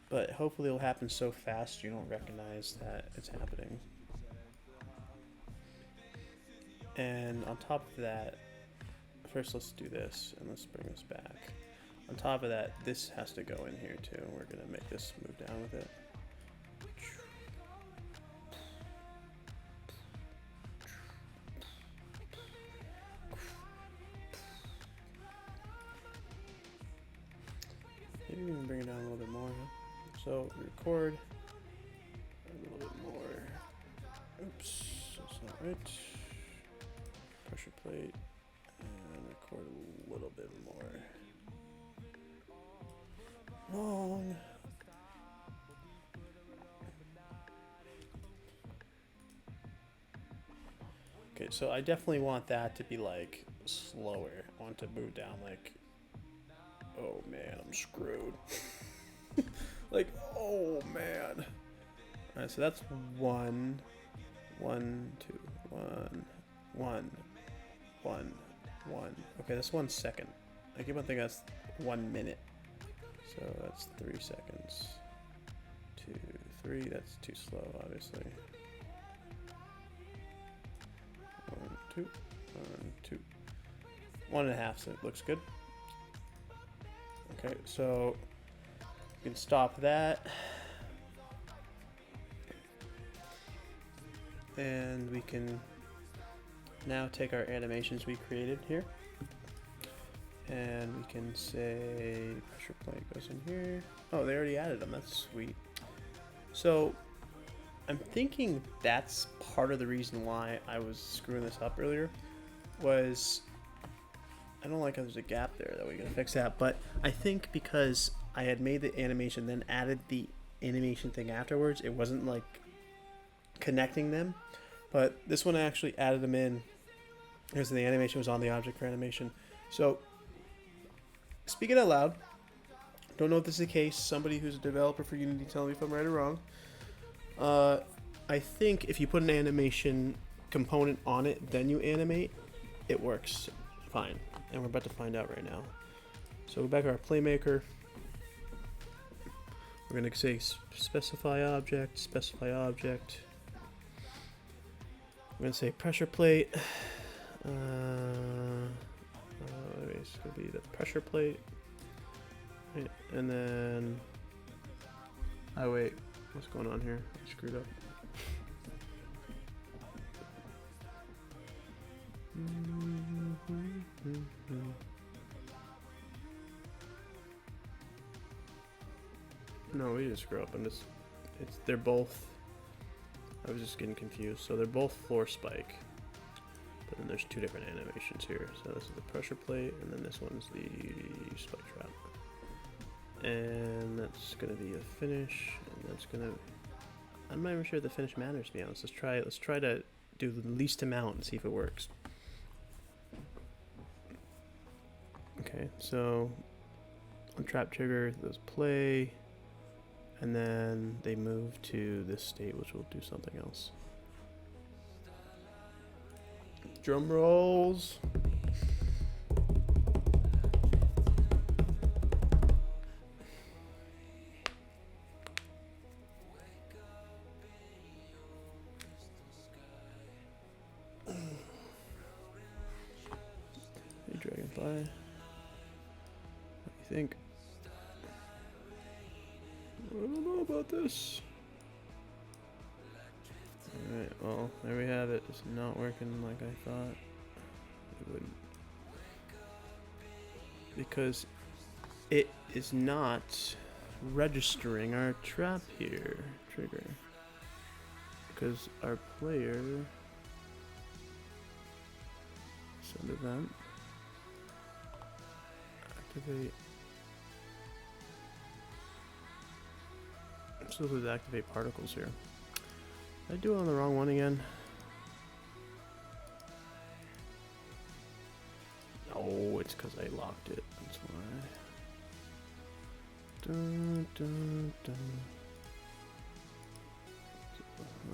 but hopefully it'll happen so fast you don't recognize that it's happening. And on top of that, first let's do this and let's bring this back. On top of that, this has to go in here too. We're gonna make this move down with it. Maybe we can bring it down a little bit more. So record a little bit more. Oops, that's not right. Pressure plate and record a little bit more. Long. Okay, so I definitely want that to be like slower. I want to move down like, oh man, I'm screwed. Like, oh man. Alright, so that's one, two, one. Okay, that's 1 second. I keep on thinking that's 1 minute. So that's 3 seconds. 2, 3, that's too slow, obviously. 1, 2, 1, 2. 1.5, so it looks good. Okay, so we can stop that. And we can now take our animations we created here. And we can say pressure plate goes in here. Oh, they already added them. That's sweet. So I'm thinking that's part of the reason why I was screwing this up earlier. Was I don't like how there's a gap there that we gotta fix that. But I think because I had made the animation, then added the animation thing afterwards, it wasn't like connecting them. But this one I actually added them in because the animation was on the object for animation. So speaking out loud, don't know if this is the case. Somebody who's a developer for Unity, tell me if I'm right or wrong. I think if you put an animation component on it, then you animate, it works fine. And we're about to find out right now. So go back to our playmaker. We're going to say specify object, specify object. We're going to say pressure plate. It's going to be the pressure plate. Right. And then, oh wait, what's going on here? I screwed up. No, we didn't screw up. They're both, I was just getting confused. So they're both floor spike, but then there's two different animations here. So this is the pressure plate, and then this one's the spike trap. And that's gonna be a finish, and that's gonna, I'm not even sure the finish matters, to be honest. Let's try to do the least amount and see if it works. Okay, so on trap trigger, those play, and then they move to this state, which will do something else. Drum rolls. Hey, Dragonfly. What do you think? I don't know about this. Alright, well, there we have it. It's not working like I thought it would. Because it is not registering our trap here, trigger. Because our player send event, activate. I'm supposed to activate particles here. Did I do it on the wrong one again? Oh, it's because I locked it. That's why. Dun, dun, dun.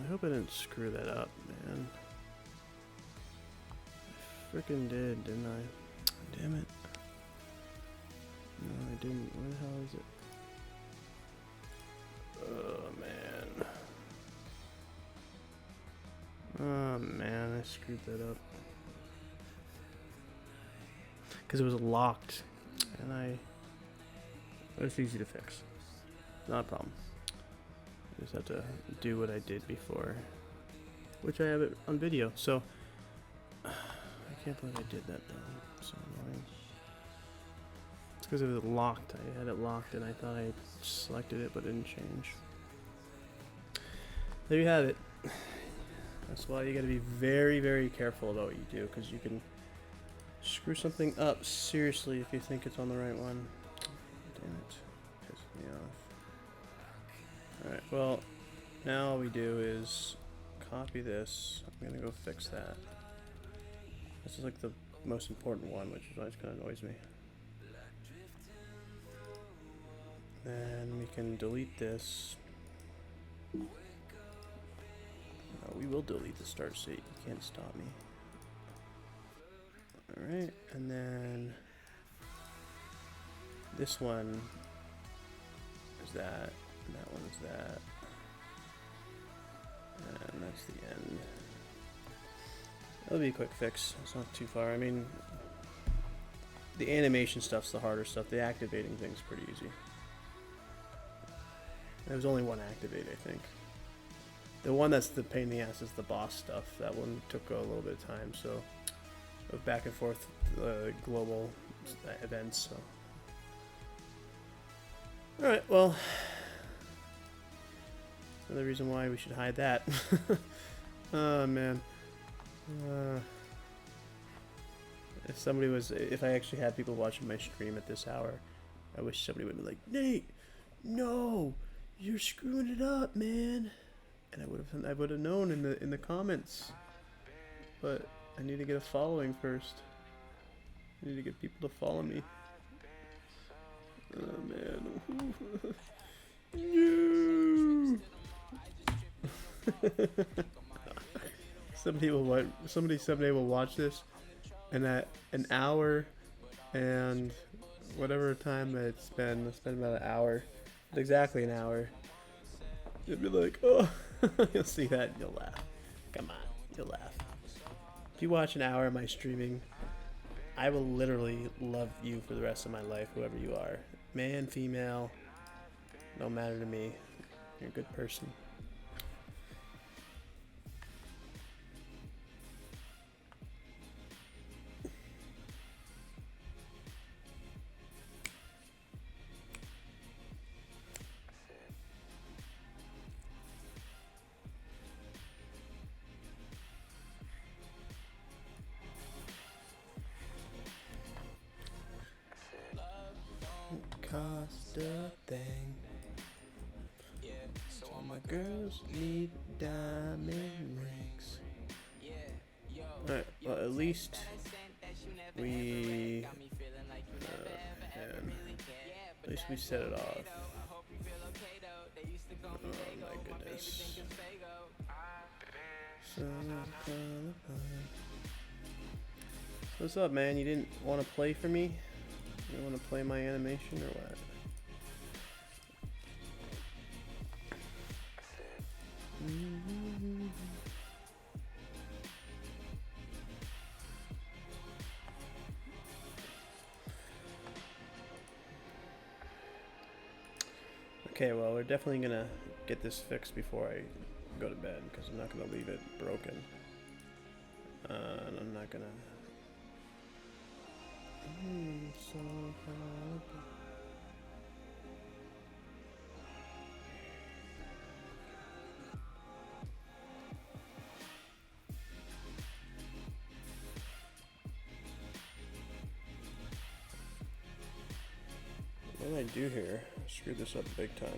I hope I didn't screw that up, man. I frickin' did, didn't I? Damn it. No, I didn't. Where the hell is it? Oh, man. Oh, man, I screwed that up. Because it was locked, and it's easy to fix. Not a problem. I just have to do what I did before, which I have it on video. So I can't believe I did that though. So annoying. It's because it was locked. I had it locked, and I thought I selected it, but it didn't change. There you have it. That's why you got to be very, very careful about what you do, because you can screw something up seriously if you think it's on the right one. Damn it. Pissed me off. Alright, well, now all we do is copy this. I'm going to go fix that. This is like the most important one, which is why it kind of annoys me. Then we can delete this. We will delete the start state. You can't stop me. Alright, and then this one is that, and that one is that, and that's the end. That'll be a quick fix. It's not too far. I mean, The animation stuff's the harder stuff. The activating thing's pretty easy. There was only one activate, I think. The one that's the pain in the ass is the boss stuff. That one took a little bit of time, so back and forth global events. So, all right, well, another reason why we should hide that. Oh man. If I actually had people watching my stream at this hour, I wish somebody would be like, Nate, no, you're screwing it up, man. And I would have known in the comments. But I need to get a following first. I need to get people to follow me. Oh man. No. Somebody someday will watch this, and at an hour and whatever time that it's been about an hour. It's exactly an hour. You'll be like, oh, you'll see that and you'll laugh. Come on, you'll laugh. If you watch an hour of my streaming, I will literally love you for the rest of my life, whoever you are. Man, female, don't matter to me. You're a good person. Cost a thing. All my girls need diamond rings. Alright, well at least we at least we set it off. Oh my goodness. So what's up, man? You didn't want to play for me? You want to play my animation or what? Okay, well, we're definitely gonna get this fixed before I go to bed, because I'm not gonna leave it broken. And I'm not gonna... What did I do here? I screwed this up big time.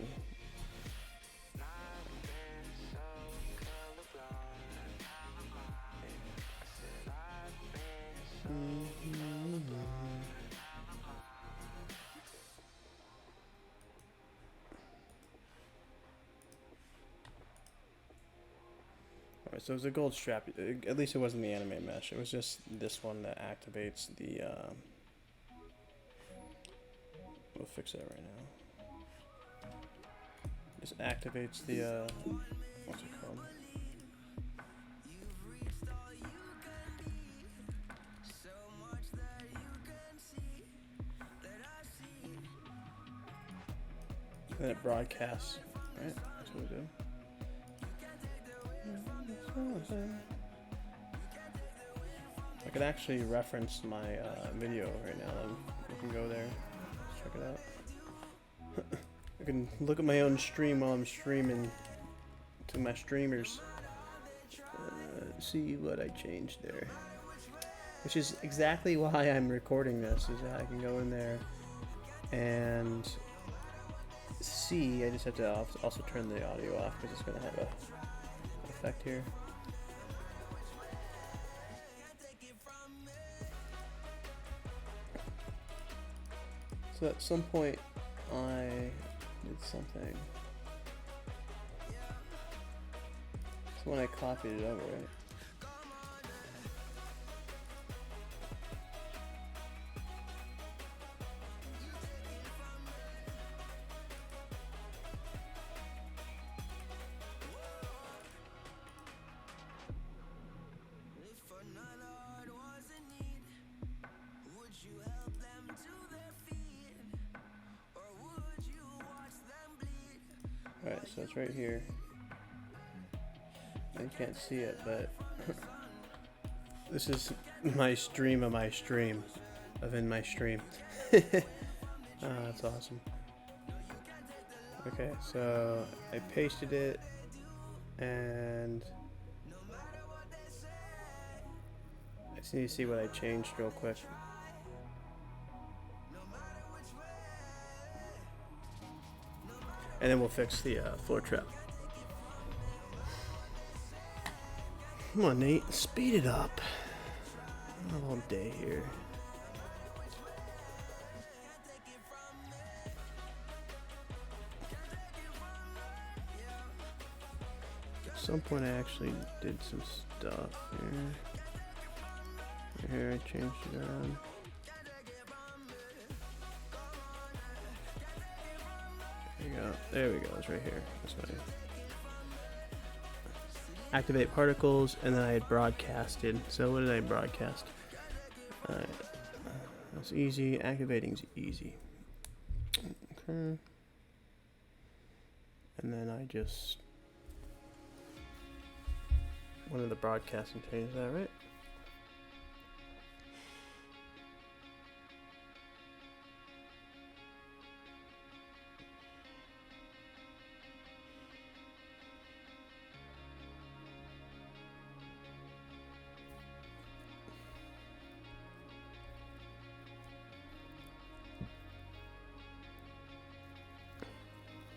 Alright, so it was a gold strap. At least it wasn't the anime mesh. It was just this one that activates the... We'll fix that right now. Just activates the, what's it called? And then it broadcasts, right? That's what we do. I could actually reference my video right now. You can go there. Check it out. I can look at my own stream while I'm streaming to my streamers. See what I changed there. Which is exactly why I'm recording this, is that I can go in there and see. I just have to also turn the audio off because it's going to have an effect here. So at some point I did something. So when I copied it over, right? If another heart was in need, would you help them? So it's right here. You can't see it, but this is my stream of my stream of in my stream. That's awesome. Okay, so I pasted it, and I just need to see what I changed real quick. And then we'll fix the floor trap. Come on, Nate, speed it up. Not all day here. At some point I actually did some stuff here. Right here I changed it around. There you go. There we go. It's right here. That's right. Activate particles, and then I had broadcasted. So what did I broadcast? That's easy. Activating's easy. Okay. And then I just wanted the broadcasting change. Is that right?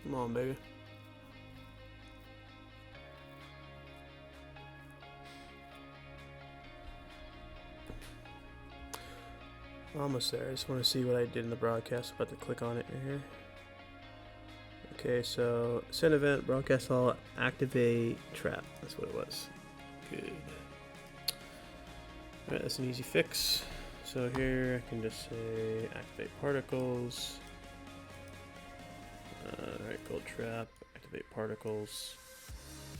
Come on, baby. Almost there. I just want to see what I did in the broadcast. About to click on it right here. Okay, so send event, broadcast all, activate trap. That's what it was. Good. Alright, that's an easy fix. So here I can just say activate particles. Alright, gold trap, activate particles.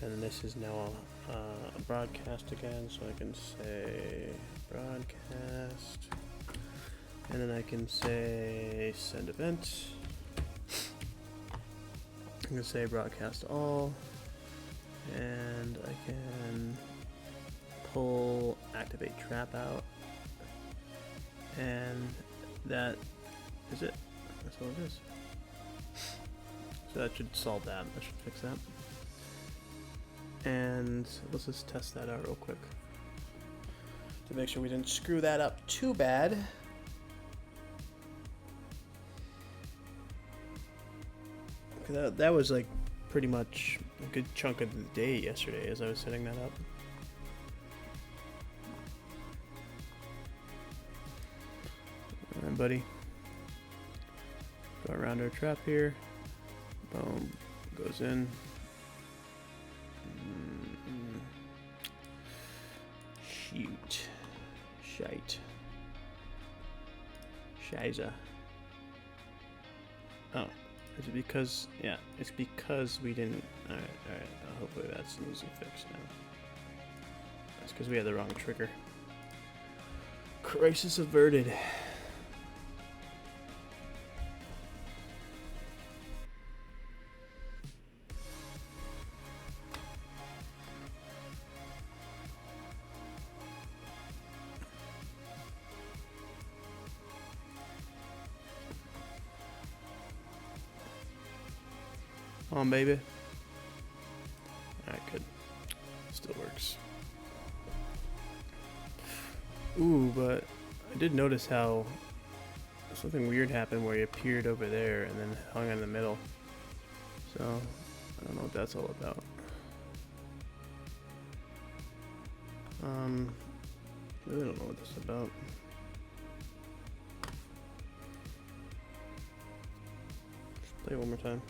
And this is now a broadcast again, so I can say broadcast. And then I can say send event. I'm going to say broadcast all. And I can pull activate trap out. And that is it. That's all it is. So that should solve that. That should fix that. And let's just test that out real quick to make sure we didn't screw that up too bad. That was like pretty much a good chunk of the day yesterday as I was setting that up. Alright, buddy. Go around our trap here. Boom. Goes in. Shoot. Shite. Shiza. Oh. Is it because... Yeah, it's because we didn't... Alright. Hopefully that's an easy fix now. That's because we had the wrong trigger. Crisis averted. On, baby. Alright, good. Still works. Ooh, but I did notice how something weird happened where he appeared over there and then hung in the middle. So, I don't know what that's all about. Really don't know what this is about. Just play it one more time.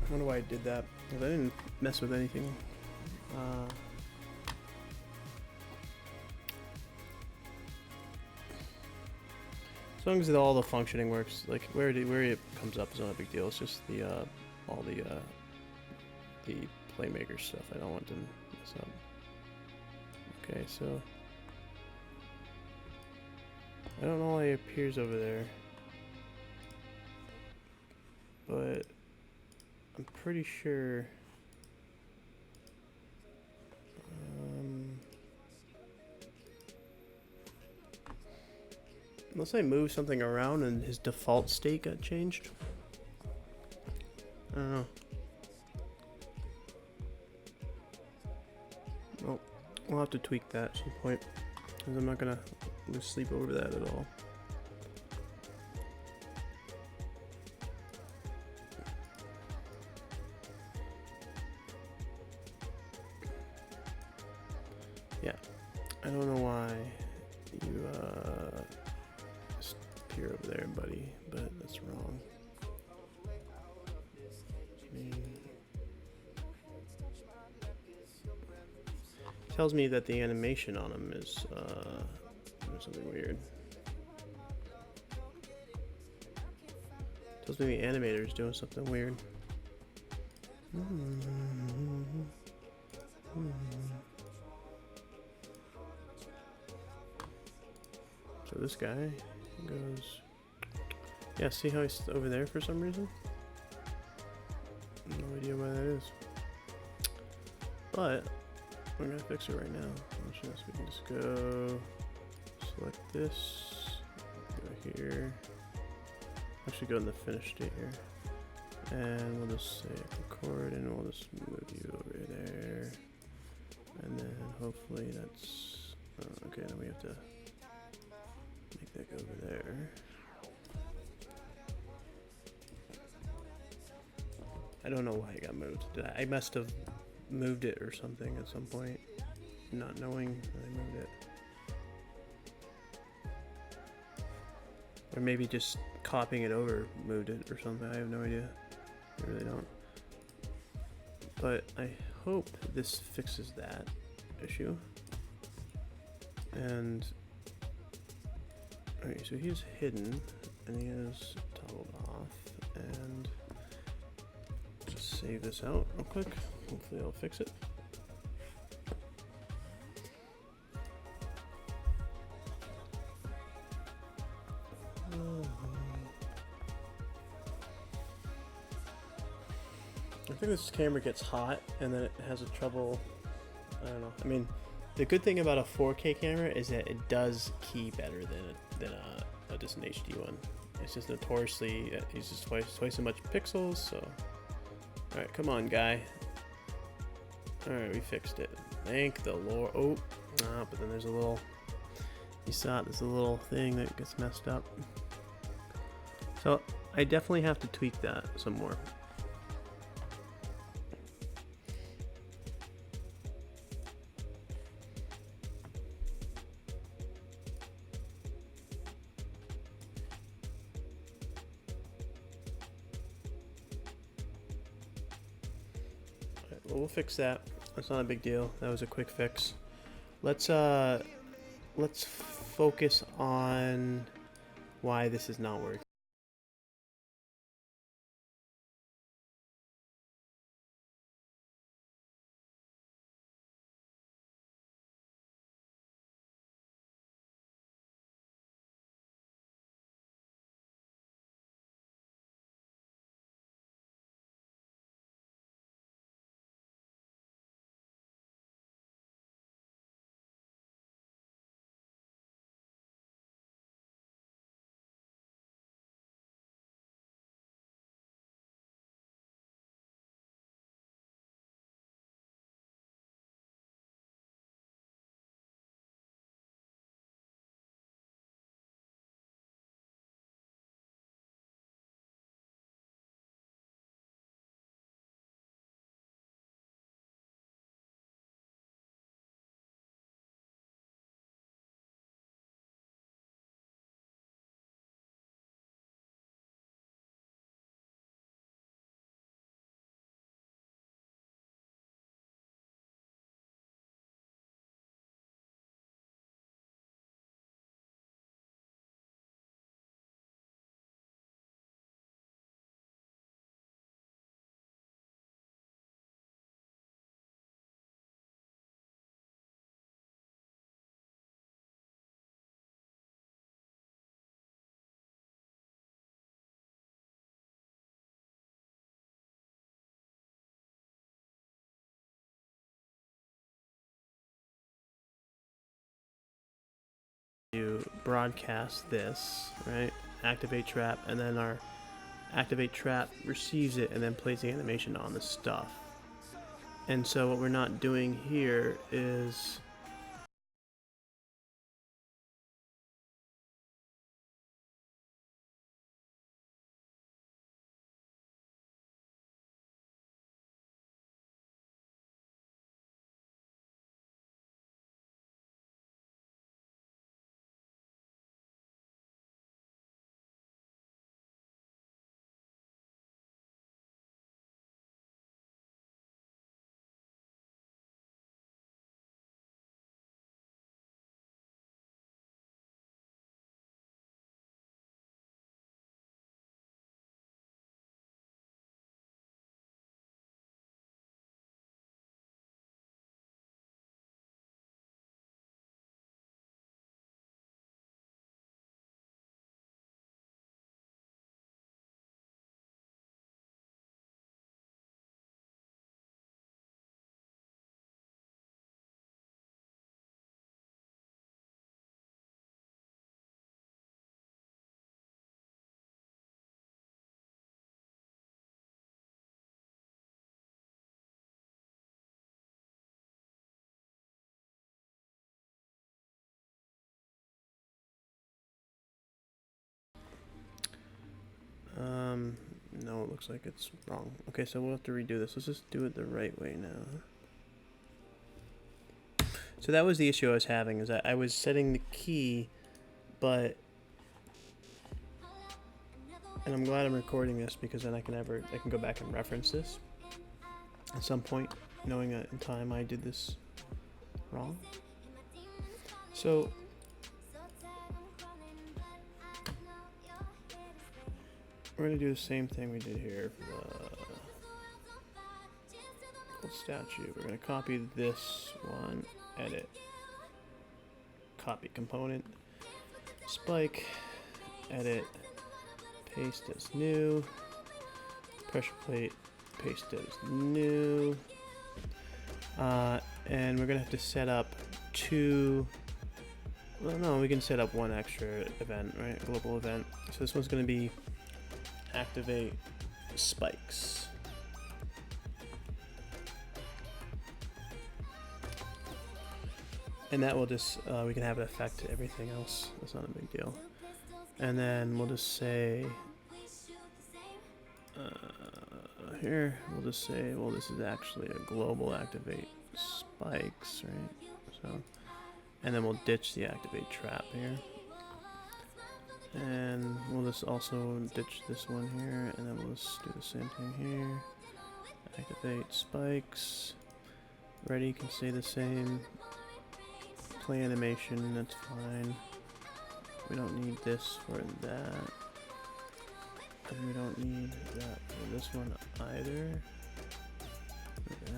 I don't know why I did that, because I didn't mess with anything. As long as all the functioning works, like where it comes up is not a big deal. It's just the all the playmaker stuff I don't want to mess up. Okay, so I don't know why it appears over there. but I'm pretty sure. Unless I move something around and his default state got changed. I don't know. Well, we'll have to tweak that at some point, because I'm not gonna lose sleep over that at all. Yeah, I don't know why you just appear over there, buddy, but that's wrong. Tells me that the animation on him is doing something weird. Tells me the animator is doing something weird. So this guy goes. Yeah, see how he's over there for some reason? No idea why that is. But we're gonna fix it right now. We can just go select this, go here. Actually, go in the finish state here, and we'll just say record, and we'll just move you over there, and then hopefully that's okay. Then we have to make that go over there. I don't know why it got moved. I must have moved it or something at some point, not knowing that I moved it. Or maybe just copying it over moved it or something. I have no idea. I really don't. But I hope this fixes that issue. And alright, so he is hidden and he is toggled off, and just save this out real quick. Hopefully I'll fix it. I think this camera gets hot and then it has a trouble. I don't know. I mean, the good thing about a 4K camera is that it does key better than just an HD one. It's just notoriously it uses twice as much pixels. So, all right, come on, guy. All right, we fixed it. Thank the Lord. Oh, but then there's a little. You saw it. There's a little thing that gets messed up. So I definitely have to tweak that some more. Well, we'll fix that. That's not a big deal. That was a quick fix. Let's focus on why this is not working. broadcast this, right? Activate trap, and then our activate trap receives it and then plays the animation on the stuff. And so what we're not doing here is no, it looks like it's wrong. Okay, so we'll have to redo this. Let's just do it the right way now. So that was the issue I was having, is that I was setting the key, but... And I'm glad I'm recording this, because then I can go back and reference this at some point, knowing that in time I did this wrong. So... we're going to do the same thing we did here for the gold statue. We're going to copy this one, edit, copy component, spike, edit, paste as new, pressure plate, paste as new, and we're going to have to set up two, well no, we can set up one extra event, right, a global event. So this one's going to be activate spikes. And that will just, we can have it affect everything else. That's not a big deal. And then we'll just say, here, we'll just say, well, this is actually a global activate spikes, right? So, and then we'll ditch the activate trap here. And we'll just also ditch this one here, and then we'll just do the same thing here. Activate spikes. Ready can stay the same. Play animation, that's fine. We don't need this for that. And we don't need that for this one either.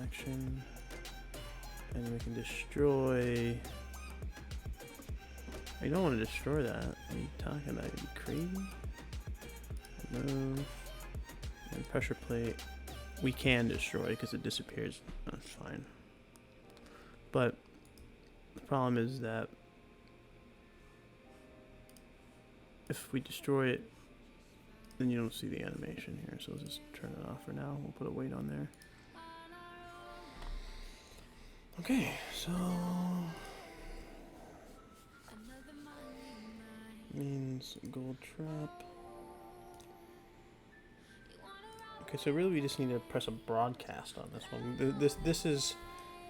Action. And we can destroy... I don't want to destroy that. What are you talking about? Are you crazy? Move. And pressure plate. We can destroy because it disappears. That's fine. But the problem is that if we destroy it, then you don't see the animation here. So let's just turn it off for now. We'll put a weight on there. Okay, so... means gold trap. Okay, so really we just need to press a broadcast on this one. This is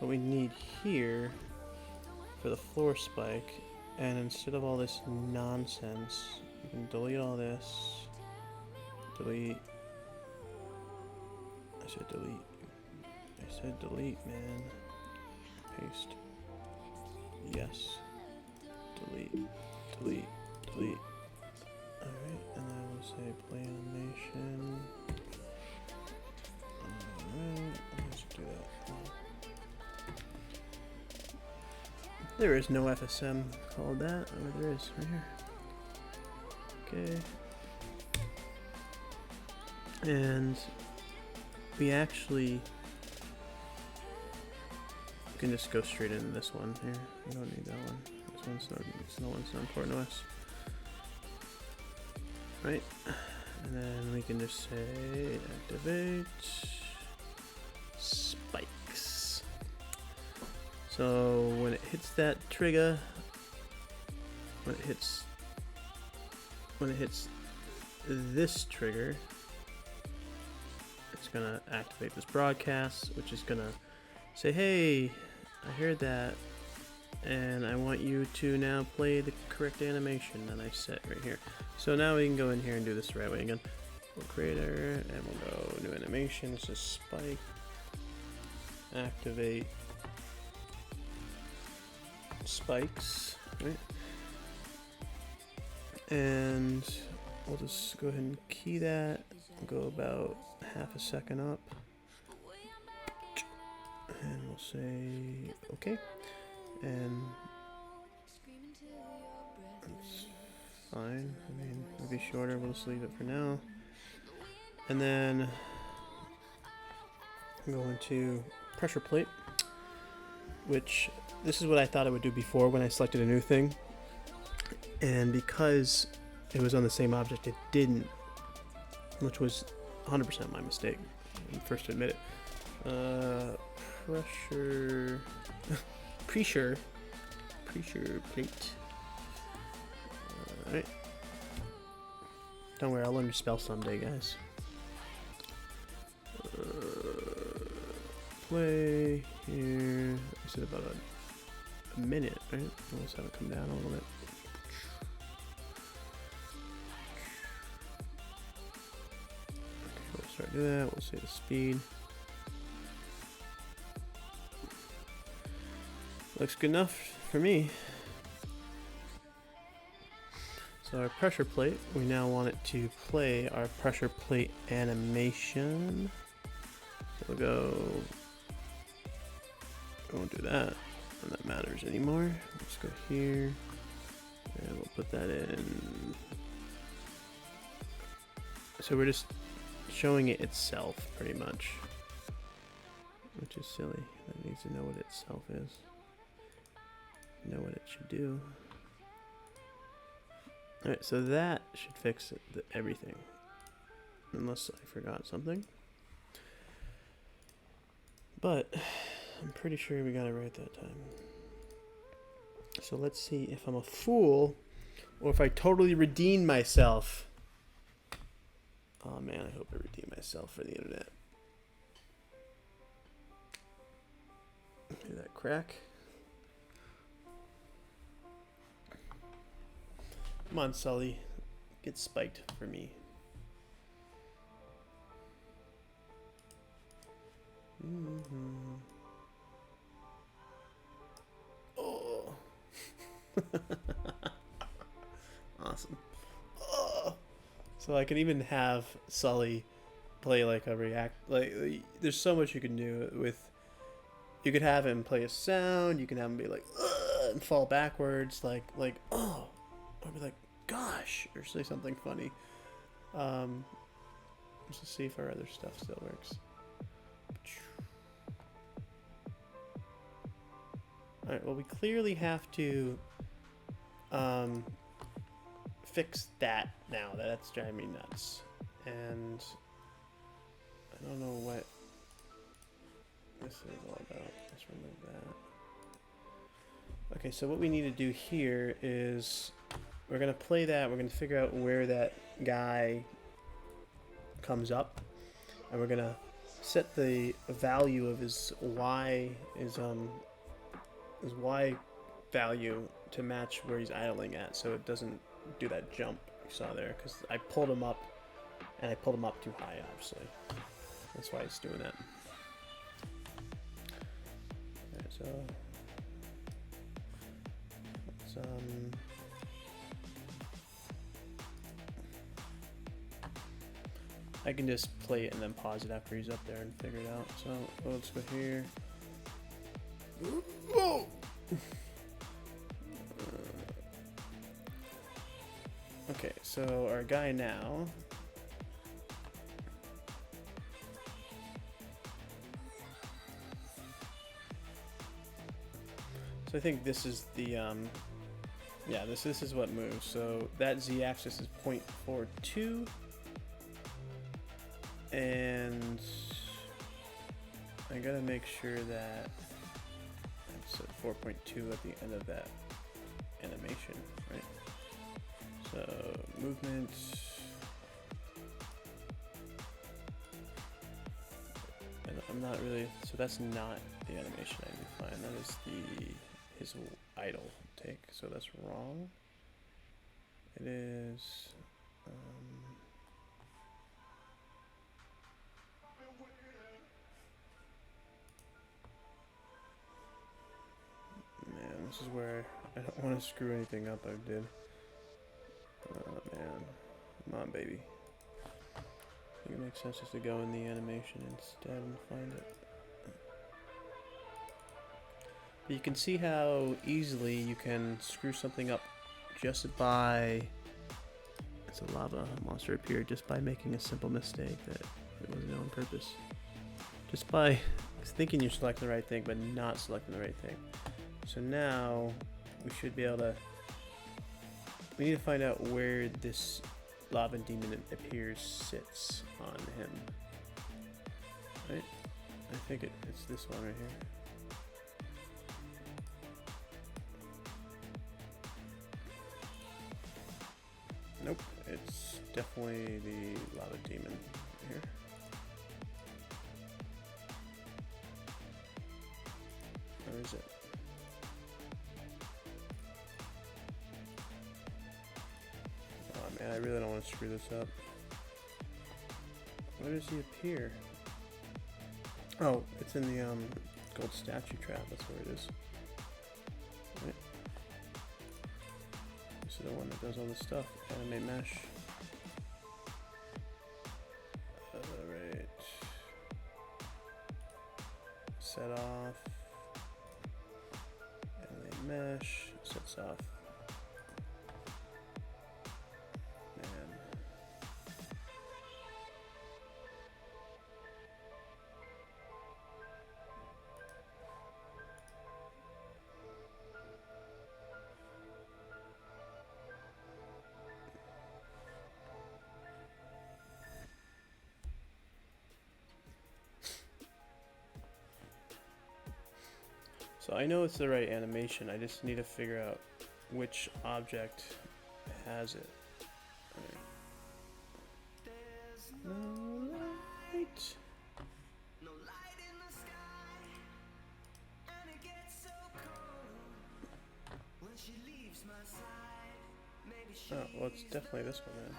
what we need here for the floor spike, and instead of all this nonsense, you can delete all this. Delete. I said delete. I said delete, man. Paste. Yes. Delete. Delete. Delete. Alright, and then we'll say play animation. Alright, let's do that. There is no FSM called that. Oh, there is, right here. Okay. And we actually can just go straight into this one here. We don't need that one. This one's not important to us. Right? And then we can just say activate spikes. So when it hits that trigger, when it hits this trigger, it's gonna activate this broadcast, which is gonna say, hey, I heard that, and I want you to now play the correct animation that I set right here. So now we can go in here and do this the right way again. We'll creator, and we'll go new animation. This is spike, activate spikes, right? And we'll just go ahead and key that, go about half a second up, and we'll say okay, and that's fine. I mean, it'll be shorter, we'll just leave it for now. And then go into pressure plate, which this is what I thought I would do before when I selected a new thing, and because it was on the same object, it didn't, which was 100% my mistake. I'm first to admit it. Pressure plate. Alright. Don't worry, I'll learn to spell someday, guys. Play here. I said about a minute, right? Let's have it come down a little bit. Okay, we'll start doing that. We'll say the speed. Looks good enough for me. So our pressure plate, we now want it to play our pressure plate animation. So we'll go, we won't do that, and that matters anymore. Let's go here, and we'll put that in. So we're just showing it itself, pretty much, which is silly. That needs to know what itself is, know what it should do. Alright, so that should fix everything, unless I forgot something. But I'm pretty sure we got it right that time. So let's see if I'm a fool or if I totally redeemed myself. Oh man, I hope I redeemed myself for the internet. Hear that crack? Come on, Sully. Get spiked for me. Oh. Awesome. Oh. So I can even have Sully play like a react. Like, there's so much you can do with. You could have him play a sound. You can have him be like, and fall backwards, like oh, or be like, gosh, or say something funny. Let's see if our other stuff still works. Alright, well, we clearly have to fix that now. That's driving me nuts. And I don't know what this is all about. Let's remove that. Okay, so what we need to do here is we're going to play that. We're going to figure out where that guy comes up. And we're going to set the value of his Y, his Y value to match where he's idling at, so it doesn't do that jump you saw there, because I pulled him up, and I pulled him up too high, obviously. That's why it's doing that. Alright, so let's, I can just play it and then pause it after he's up there and figure it out. So let's go here. Whoa! Okay, so our guy now So I think this is the yeah, this is what moves. So that z-axis is 0.42, and I gotta make sure that it's at 4.2 at the end of that animation, right? So movement. I'm not really, so that's not the animation I define. That is his idle take. So that's wrong. It is. Man, this is where I don't want to screw anything up. I did. Oh man, come on, baby. I think it makes sense just to go in the animation instead and find it. But you can see how easily you can screw something up just by. It's a lava monster appeared just by making a simple mistake that it wasn't on purpose. Just by thinking you're selecting the right thing, but not selecting the right thing. So now we should be able to. We need to find out where this lava demon appears sits on him. Right? I think it's this one right here. Nope, it's definitely the lava demon here. Where is it? Oh man, I really don't want to screw this up. Where does he appear? Oh, it's in the gold statue trap, that's where it is. Right. This is the one that does all this stuff. Animate mesh. Alright. Set off. Animate mesh. Sets off. Man. So I know it's the right animation, I just need to figure out which object has it. Right. No light. Oh, well it's definitely this one then.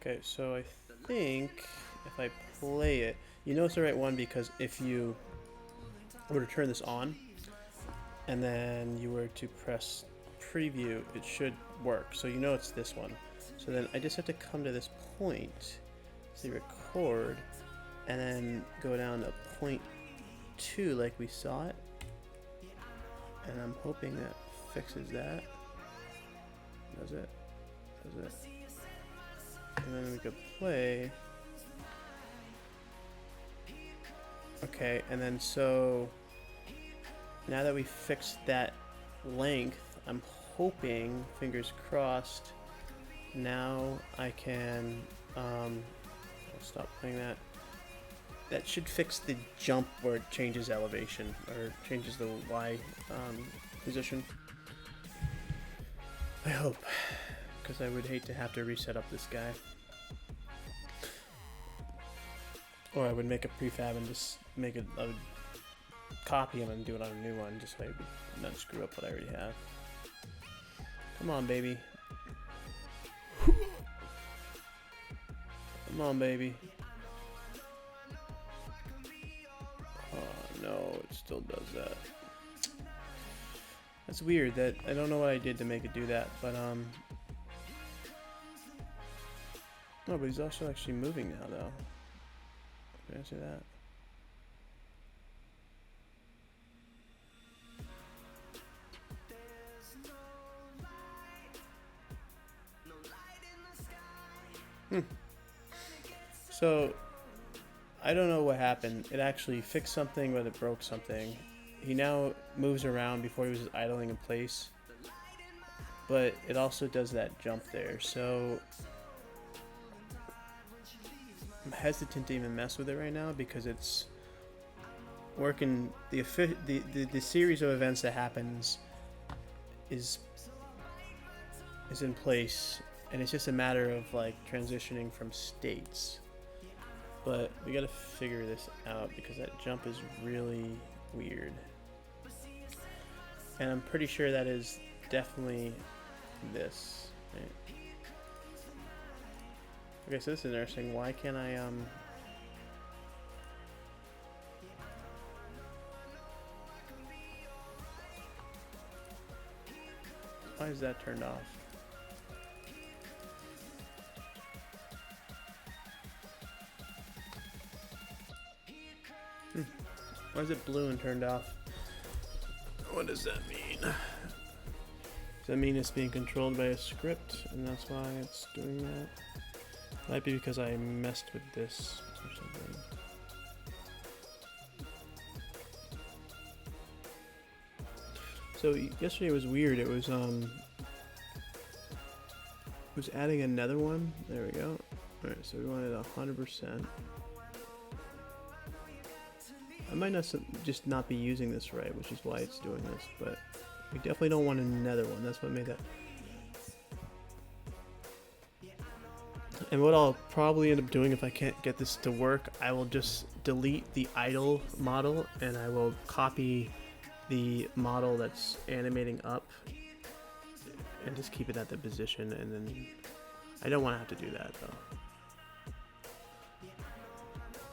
Okay, so I think if I play it, you know it's the right one because if you were to turn this on and then you were to press preview, it should work. So you know it's this one. So then I just have to come to this point, say record, and then go down to 0.2 like we saw it. And I'm hoping that fixes that. Does it? Does it? And then we could play. Okay, and then so now that we fixed that length, I'm hoping, fingers crossed, now I can I'll stop playing that. That should fix the jump where it changes elevation or changes the Y position. I hope, because I would hate to have to reset up this guy. Or I would make a prefab and just make it, I would copy him and do it on a new one, just so I would not screw up what I already have. Come on, baby. Come on, baby. Oh no, it still does that. That's weird, that I don't know what I did to make it do that, but no, but he's also actually moving now though. Did I say that? So I don't know what happened. It actually fixed something, but it broke something. he now moves around. Before he was just idling in place, but it also does that jump there, so I'm hesitant to even mess with it right now because it's working. The series of events that happens is in place, and it's just a matter of like transitioning from states. But we gotta figure this out because that jump is really weird, and I'm pretty sure that is definitely this, right? Okay, so this is interesting. Why can't I why is that turned off? Why is it blue and turned off? What does that mean? Does that mean it's being controlled by a script and that's why it's doing that? Might be because I messed with this or something. So yesterday was weird. It was adding another one. There we go. Alright, so we wanted 100%. I might just not be using this right, which is why it's doing this, but we definitely don't want another one. That's what made that. And what I'll probably end up doing if I can't get this to work, I will just delete the idle model and I will copy the model that's animating up and just keep it at the position, and then I don't want to have to do that though.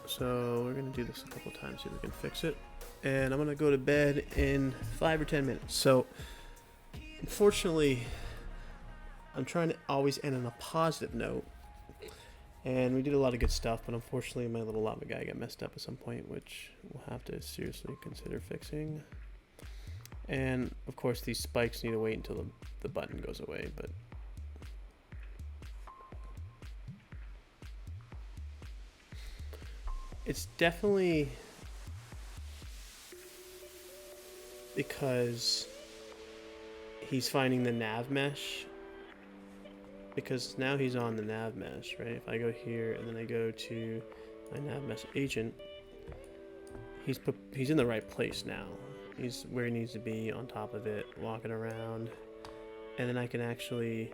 So we're going to do this a couple times, see if we can fix it. And I'm going to go to bed in 5 or 10 minutes. So unfortunately, I'm trying to always end on a positive note. And we did a lot of good stuff, but unfortunately my little lava guy got messed up at some point, which we'll have to seriously consider fixing. And of course these spikes need to wait until the button goes away, but it's definitely because he's finding the nav mesh, because now he's on the nav mesh, right? If I go here and then I go to my nav mesh agent, he's in the right place now. He's where he needs to be, on top of it, walking around, and then I can actually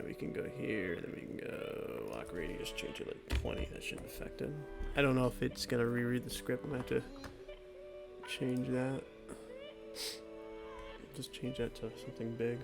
we can go here, and then we can go lock radius, change it like 20. That shouldn't affect him. I don't know if it's gonna reread the script. I'm gonna have to change that. Just change that to something big.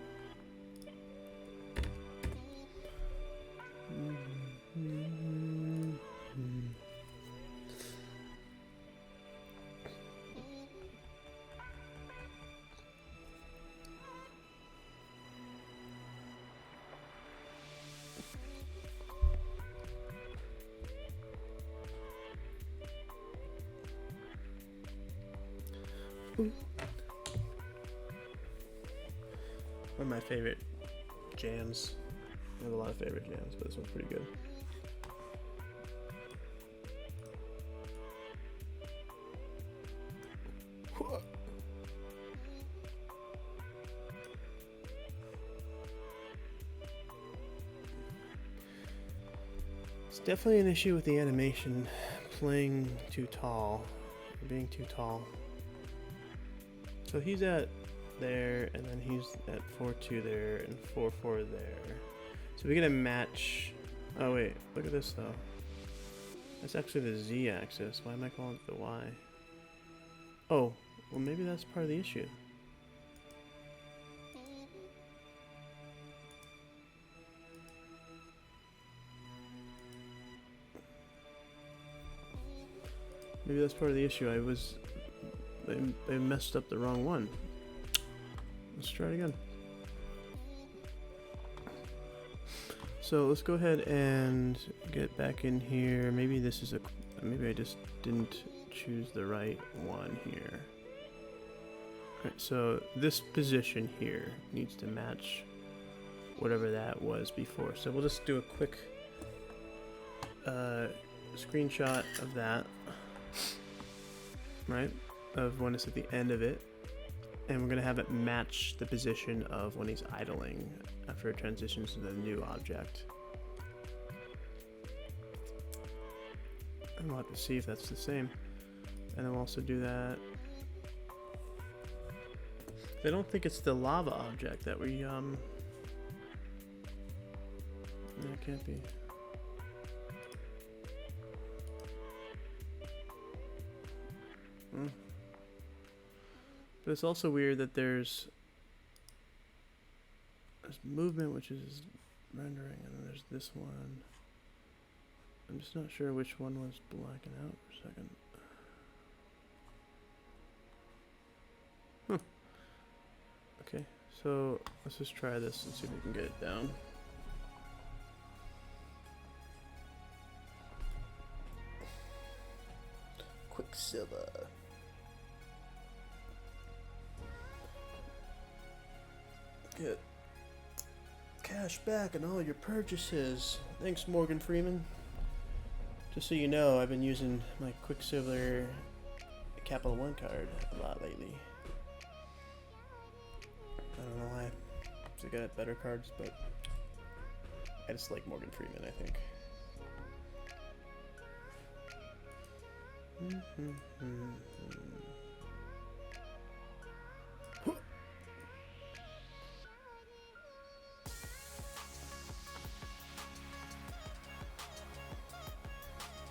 One of my favorite jams. I have a lot of favorite jams, but this one's pretty good. It's definitely an issue with the animation, playing too tall, being too tall. So he's at there, and then he's at 4.2 there, and 4.4 there. So we're gonna match. Oh wait, look at this though. That's actually the Z-axis. Why am I calling it the Y? Oh, well maybe that's part of the issue. Maybe that's part of the issue. I messed up the wrong one. Let's try it again. So let's go ahead and get back in here. Maybe this is maybe I just didn't choose the right one here. Alright, so this position here needs to match whatever that was before. So we'll just do a quick screenshot of that. right, of when it's at the end of it, and we're going to have it match the position of when he's idling after it transitions to the new object. And we'll have to see if that's the same. And then we'll also do that. I don't think it's the lava object that we, no, it can't be. But it's also weird that there's movement, which is rendering, and then there's this one. I'm just not sure which one was blacking out for a second. Huh. Okay, so let's just try this and see if we can get it down. Quicksilver. Get cash back on all your purchases. Thanks, Morgan Freeman. Just so you know, I've been using my Quicksilver Capital One card a lot lately. I don't know why. I got better cards, but I just like Morgan Freeman, I think.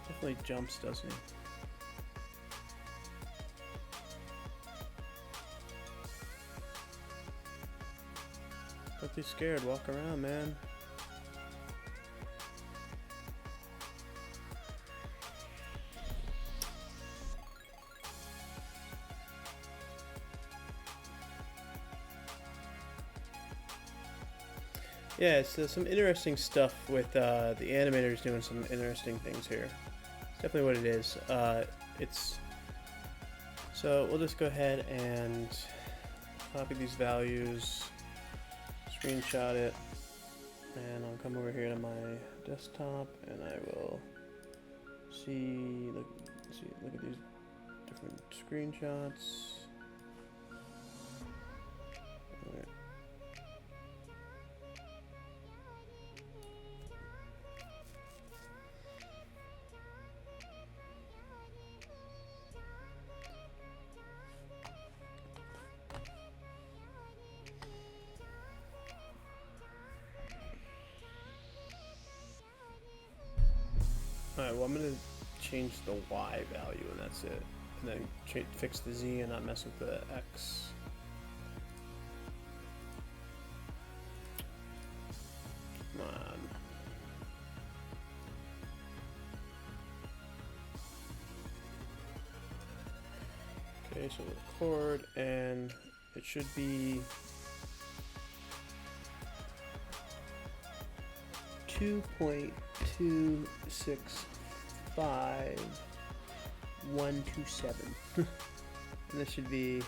Definitely jumps, doesn't he? Don't be scared, walk around, man. Yeah, it's some interesting stuff with the animators doing some interesting things here. It's definitely what it is. So we'll just go ahead and copy these values, screenshot it, and I'll come over here to my desktop and I will look at these different screenshots. Alright. Alright, well I'm going to change the Y value and that's it. And then fix the Z and not mess with the X. Come on. Okay, so record and it should be 2.265127 and this should be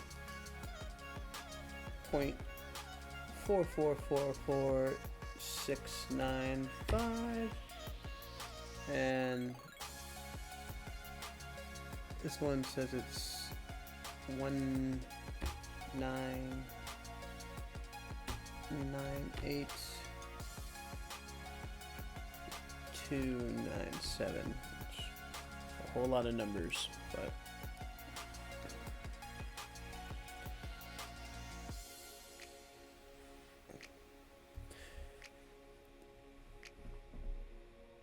0.4444695 and this one says it's 1998 297, which a whole lot of numbers, but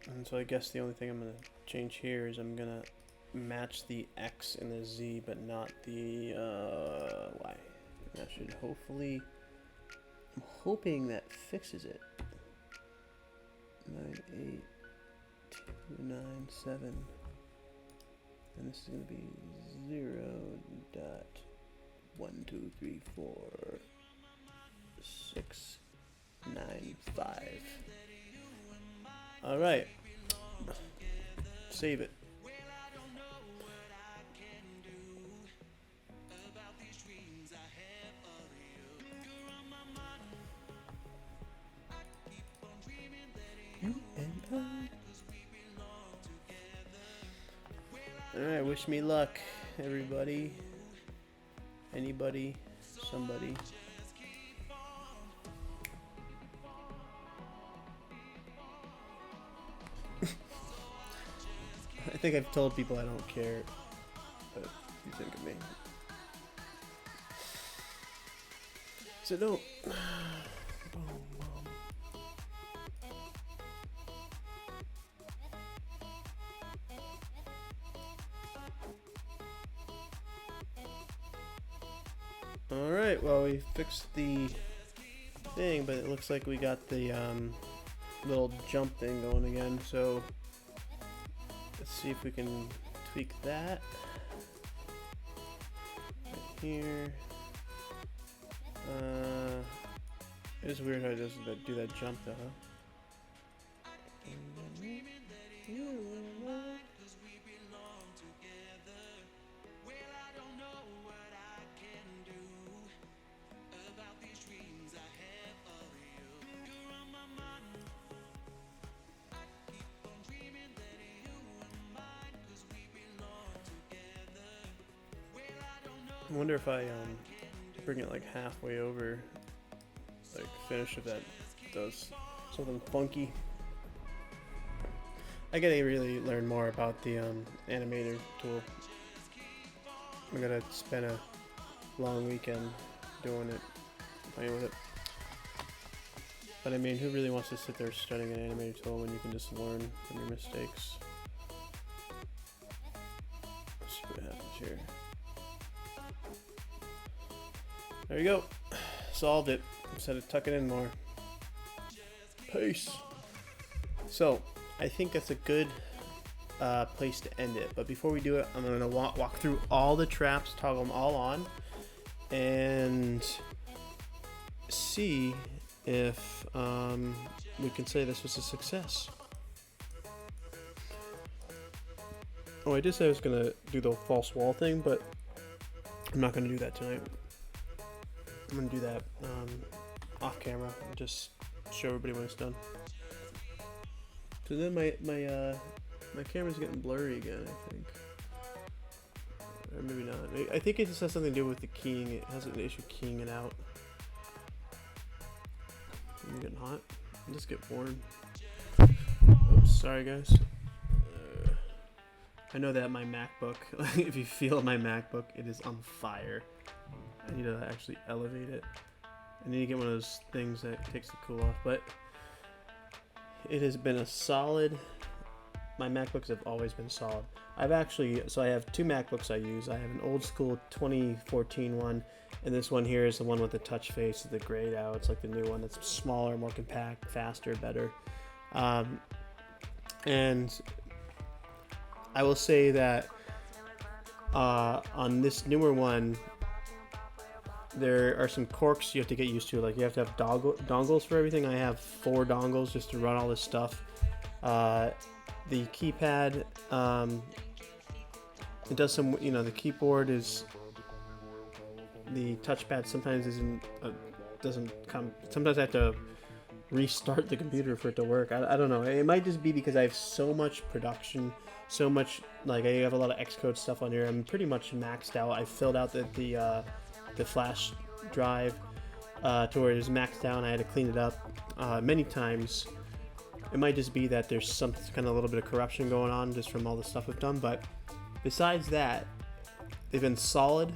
and so I guess the only thing I'm going to change here is I'm going to match the X and the Z, but not the Y. That should hopefully, I'm hoping that fixes it. 98297, and this is going to be 0.1234695. All right, save it. You and I. Alright, wish me luck. everybody, anybody, somebody. I think I've told people I don't care, but you think of me. So don't. Alright, well, we fixed the thing, but it looks like we got the little jump thing going again, so let's see if we can tweak that. Right here. It is weird how it doesn't do that jump though, huh? I wonder if I bring it like halfway over, like finish if that does something funky. I gotta really learn more about the animator tool. I'm gonna spend a long weekend doing it, playing with it. But I mean, who really wants to sit there studying an animator tool when you can just learn from your mistakes? Let's see what happens here. There you go. Solved it. Instead of tucking in more. Peace. So, I think that's a good place to end it. But before we do it, I'm going to walk through all the traps, toggle them all on, and see if we can say this was a success. Oh, I did say I was going to do the false wall thing, but I'm not going to do that tonight. I'm going to do that off camera and just show everybody when it's done. So then my camera's getting blurry again, I think. Or maybe not. I think it just has something to do with the keying. It has an issue keying it out. I'm getting hot. I'll just get bored. Oops, sorry guys. I know that my MacBook, if you feel my MacBook, it is on fire. I need to actually elevate it. I need to get one of those things that takes the cool off, but it has been a solid. My MacBooks have always been solid. I have two MacBooks I use. I have an old school 2014 one, and this one here is the one with the touch face, the grayed out. It's like the new one that's smaller, more compact, faster, better. And I will say that on this newer one, there are some quirks you have to get used to. Like you have to have dongles for everything. I have 4 dongles just to run all this stuff. The keypad, it does some, the keyboard is, the touchpad sometimes doesn't come. Sometimes I have to restart the computer for it to work. I don't know. It might just be because I have so much production, so much, like I have a lot of Xcode stuff on here. I'm pretty much maxed out. I filled out the flash drive to where it is maxed out. I had to clean it up many times. It might just be that there's some kind of a little bit of corruption going on just from all the stuff I've done, but besides that, they've been solid.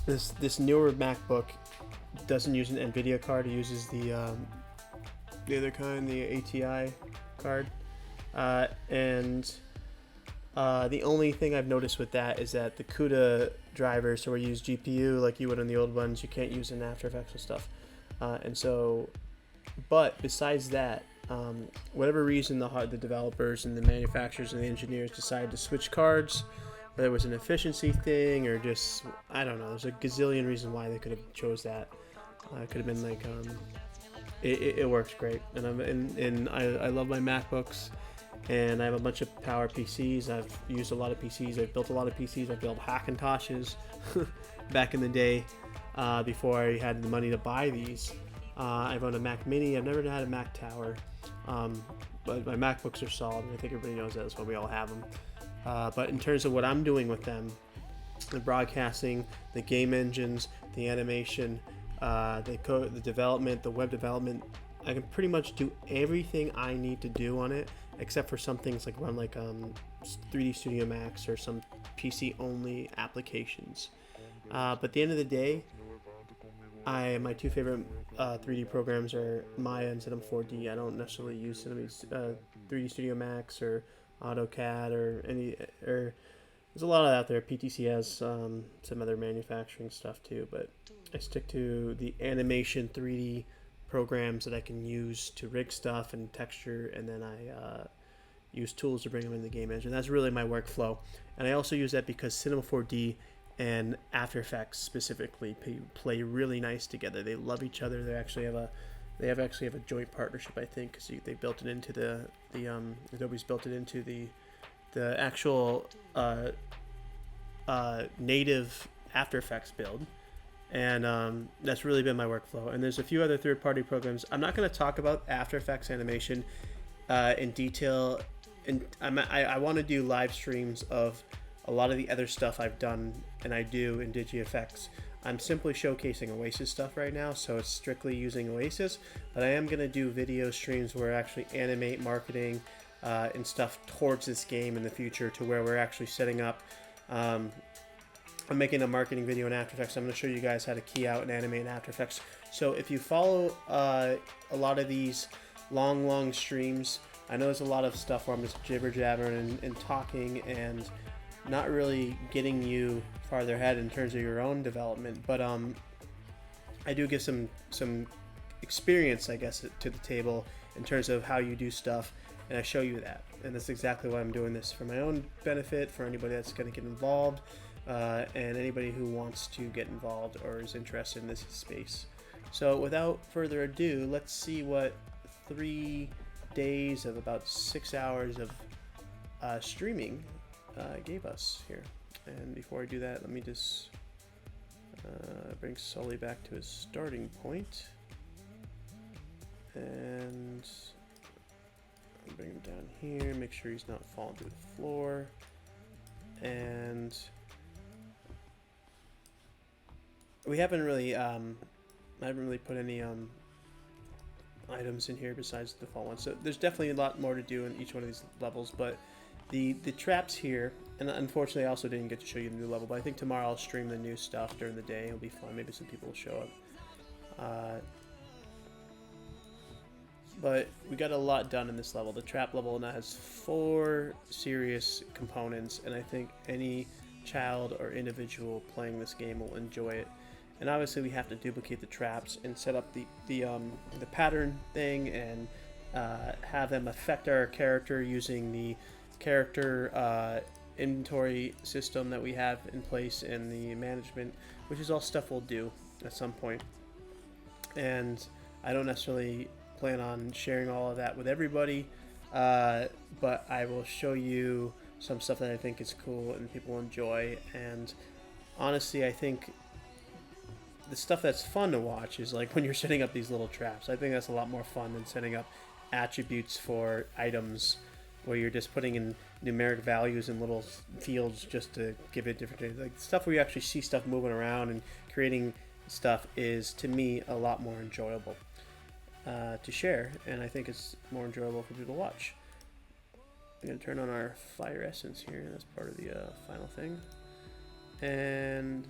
This newer MacBook doesn't use an NVIDIA card. It uses the other kind, the ATI card, and the only thing I've noticed with that is that the CUDA driver, so where you use GPU like you would on the old ones, you can't use in After Effects and stuff. But besides that, whatever reason the developers and the manufacturers and the engineers decided to switch cards, whether it was an efficiency thing or just, I don't know, there's a gazillion reasons why they could have chose that. It could have been like, it works great, and I love my MacBooks. And I have a bunch of power PCs. I've used a lot of PCs. I've built a lot of PCs. I've built Hackintoshes back in the day before I had the money to buy these. I've owned a Mac Mini. I've never had a Mac Tower. But my MacBooks are solid. I think everybody knows that. That's why we all have them. But in terms of what I'm doing with them, the broadcasting, the game engines, the animation, the development, the web development, I can pretty much do everything I need to do on it, except for some things like run like 3D Studio Max or some PC only applications. But at the end of the day, my two favorite 3D programs are Maya and Cinema 4D. I don't necessarily use 3D Studio Max or AutoCAD or there's a lot of out there. PTC has some other manufacturing stuff too, but I stick to the animation 3D programs that I can use to rig stuff and texture, and then I use tools to bring them into the game engine. That's really my workflow, and I also use that because Cinema 4D and After Effects specifically play really nice together. They love each other. They actually have a joint partnership, I think, because they built it into the Adobe's built it into the actual native After Effects build, and that's really been my workflow. And there's a few other third-party programs. I'm not going to talk about After Effects animation in detail, and I want to do live streams of a lot of the other stuff I've done and I do in DigiFX. I'm simply showcasing Oasis stuff right now, so it's strictly using Oasis, but I am going to do video streams where I actually animate marketing and stuff towards this game in the future, to where we're actually setting up. I'm making a marketing video in After Effects. I'm going to show you guys how to key out and animate in After Effects. So if you follow a lot of these long streams, I know there's a lot of stuff where I'm just jibber-jabbering and talking and not really getting you farther ahead in terms of your own development, but I do give some experience, I guess, to the table in terms of how you do stuff, and I show you that. And that's exactly why I'm doing this, for my own benefit, for anybody that's going to get involved, and anybody who wants to get involved or is interested in this space. So without further ado, let's see what 3 days of about 6 hours of streaming gave us here. And before I do that, let me just bring Sully back to his starting point, and bring him down here, make sure he's not falling through the floor, and we haven't really I haven't really put any items in here besides the default ones, so there's definitely a lot more to do in each one of these levels. But the traps here, and unfortunately I also didn't get to show you the new level, but I think tomorrow I'll stream the new stuff during the day. It'll be fun. Maybe some people will show up. But we got a lot done in this level. The trap level now has 4 serious components, and I think any child or individual playing this game will enjoy it. And obviously we have to duplicate the traps and set up the pattern thing, and have them affect our character using the character inventory system that we have in place, and the management, which is all stuff we'll do at some point. And I don't necessarily plan on sharing all of that with everybody, but I will show you some stuff that I think is cool and people enjoy. And honestly, I think the stuff that's fun to watch is like when you're setting up these little traps. I think that's a lot more fun than setting up attributes for items where you're just putting in numeric values in little fields just to give it different, like stuff where you actually see stuff moving around and creating stuff is, to me, a lot more enjoyable to share, and I think it's more enjoyable for people to watch. I'm going to turn on our fire essence here. That's part of the final thing. And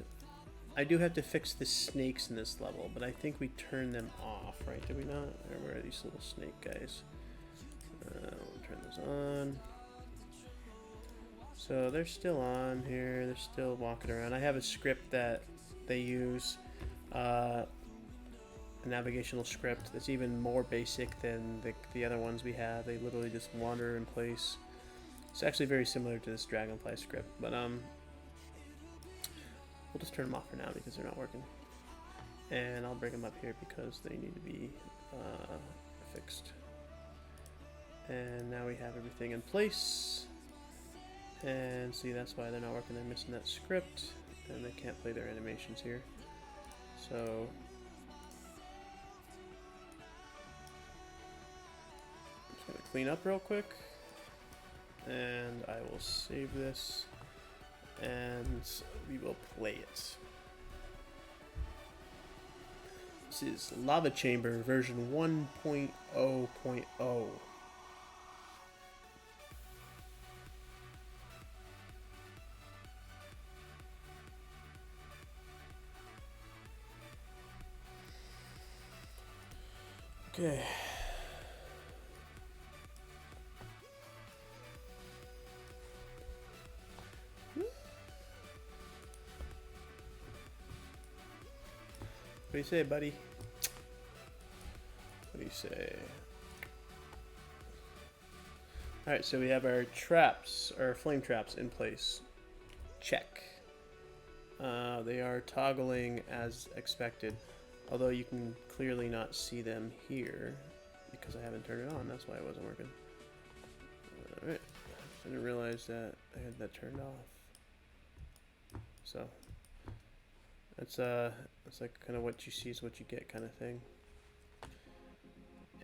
I do have to fix the snakes in this level, but I think we turned them off, right? Did we not? Or where are these little snake guys? We'll turn those on. So they're still on here. They're still walking around. I have a script that they use, a navigational script that's even more basic than the other ones we have. They literally just wander in place. It's actually very similar to this Dragonfly script, but we'll just turn them off for now because they're not working. And I'll bring them up here because they need to be fixed. And now we have everything in place. And see, that's why they're not working. They're missing that script, and they can't play their animations here. So I'm just gonna clean up real quick. And I will save this, and we will play it. This is Lava Chamber version 1.0.0. Okay. What do you say, buddy? What do you say? Alright, so we have our traps, our flame traps in place. Check. They are toggling as expected, although you can clearly not see them here because I haven't turned it on. That's why it wasn't working. Alright, I didn't realize that I had that turned off. So it's like kind of what you see is what you get kind of thing.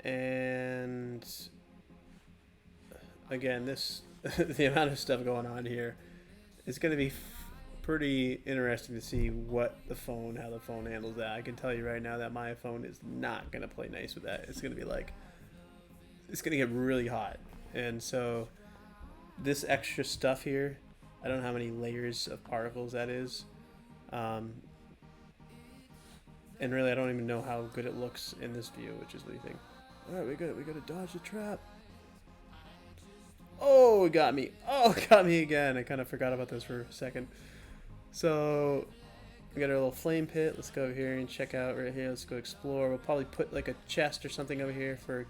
And again, this the amount of stuff going on here is going to be pretty interesting to see how the phone handles that. I can tell you right now that my phone is not going to play nice with that. It's going to be like, it's going to get really hot. And so this extra stuff here, I don't know how many layers of particles that is. And really, I don't even know how good it looks in this view, which is what you think. All right, we gotta dodge the trap. Oh, it got me. Oh, it got me again. I kind of forgot about this for a second. So we got our little flame pit. Let's go over here and check out right here. Let's go explore. We'll probably put like a chest or something over here for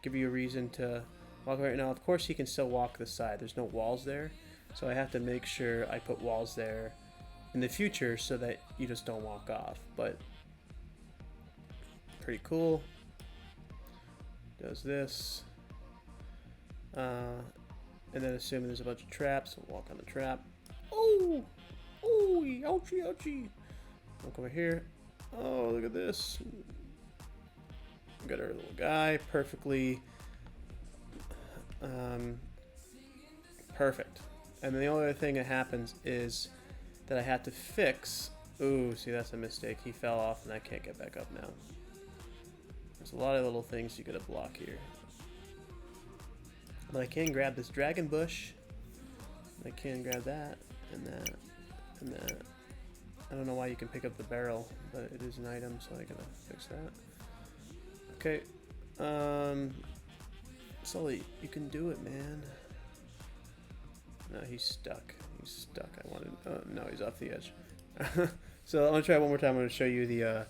give you a reason to walk right now. Of course, you can still walk the side. There's no walls there, so I have to make sure I put walls there in the future so that you just don't walk off. But pretty cool. Does this. And then assuming there's a bunch of traps, we'll walk on the trap. Oh! Oh! Ouchie, ouchie! Walk over here. Oh, look at this. We got our little guy perfectly. Perfect. And then the only other thing that happens is that I have to fix. Ooh, see, that's a mistake. He fell off and I can't get back up now. There's a lot of little things you gotta block here. But I can grab this dragon bush. I can grab that and that and that. I don't know why you can pick up the barrel, but it is an item, so I gotta fix that. Okay. Sully, you can do it, man. No, he's stuck. He's stuck. I wanted. Oh, no, he's off the edge. So I'm gonna try one more time. I'm gonna show you the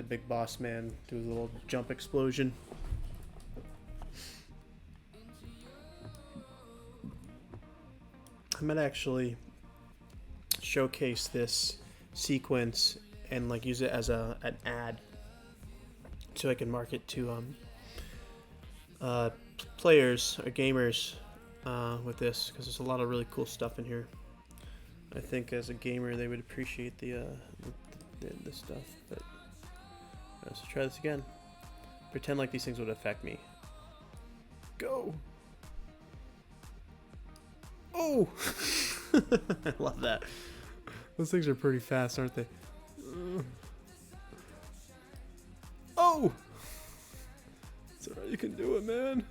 big boss man do a little jump explosion. I'm gonna actually showcase this sequence and like use it as an ad, so I can market to players or gamers with this, because there's a lot of really cool stuff in here. I think as a gamer they would appreciate the stuff. But let's try this again. Pretend like these things would affect me. Go. Oh! I love that. Those things are pretty fast, aren't they? Oh! It's alright, you can do it, man.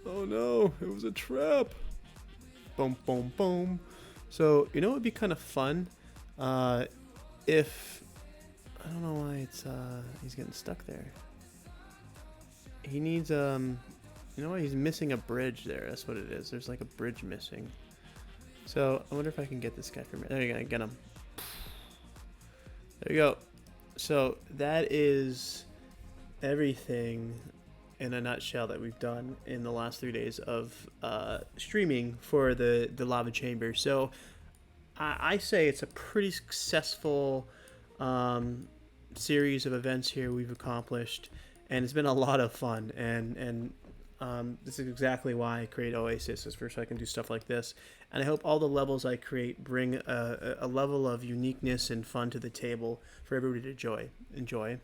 Oh no, it was a trap. Boom, boom, boom. So, you know what would be kind of fun? If... I don't know why it's, he's getting stuck there. He needs, you know what? He's missing a bridge there. That's what it is. There's like a bridge missing. So I wonder if I can get this guy from here. There you go. Get him. There you go. So that is everything in a nutshell that we've done in the last 3 days of streaming for the lava chamber. So I say it's a pretty successful series of events here we've accomplished, and it's been a lot of fun. And this is exactly why I create Oasis, is first so I can do stuff like this. And I hope all the levels I create bring a level of uniqueness and fun to the table for everybody to enjoy.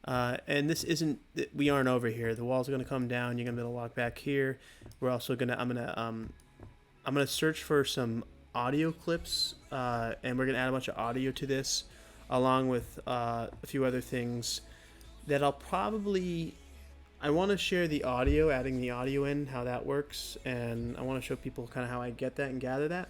And this isn't. We aren't over here. The walls are gonna come down. You're gonna be able to walk back here. We're also gonna. I'm gonna search for some audio clips, and we're gonna add a bunch of audio to this, along with a few other things that I'll probably. I want to share the audio, adding the audio in, how that works, and I want to show people kind of how I get that and gather that.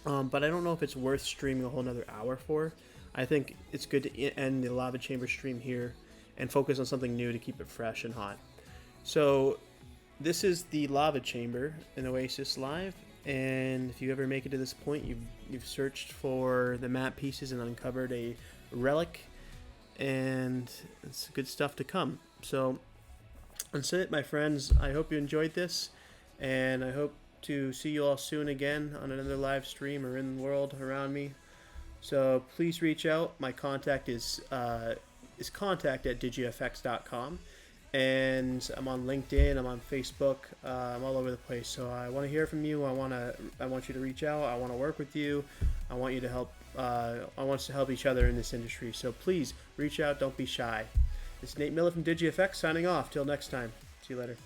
But I don't know if it's worth streaming a whole another hour for. I think it's good to end the lava chamber stream here and focus on something new to keep it fresh and hot. So this is the lava chamber in Oasis Live, and if you ever make it to this point, you've searched for the map pieces and uncovered a relic, and it's good stuff to come. So that's it, my friends. I hope you enjoyed this, and I hope to see you all soon again on another live stream or in the world around me. So please reach out. My contact is contact@digifx.com, and I'm on LinkedIn. I'm on Facebook. I'm all over the place. So I want to hear from you. I want you to reach out. I want to work with you. I want you to help. I want us to help each other in this industry. So please reach out. Don't be shy. It's Nate Miller from DigiFX signing off. Till next time. See you later.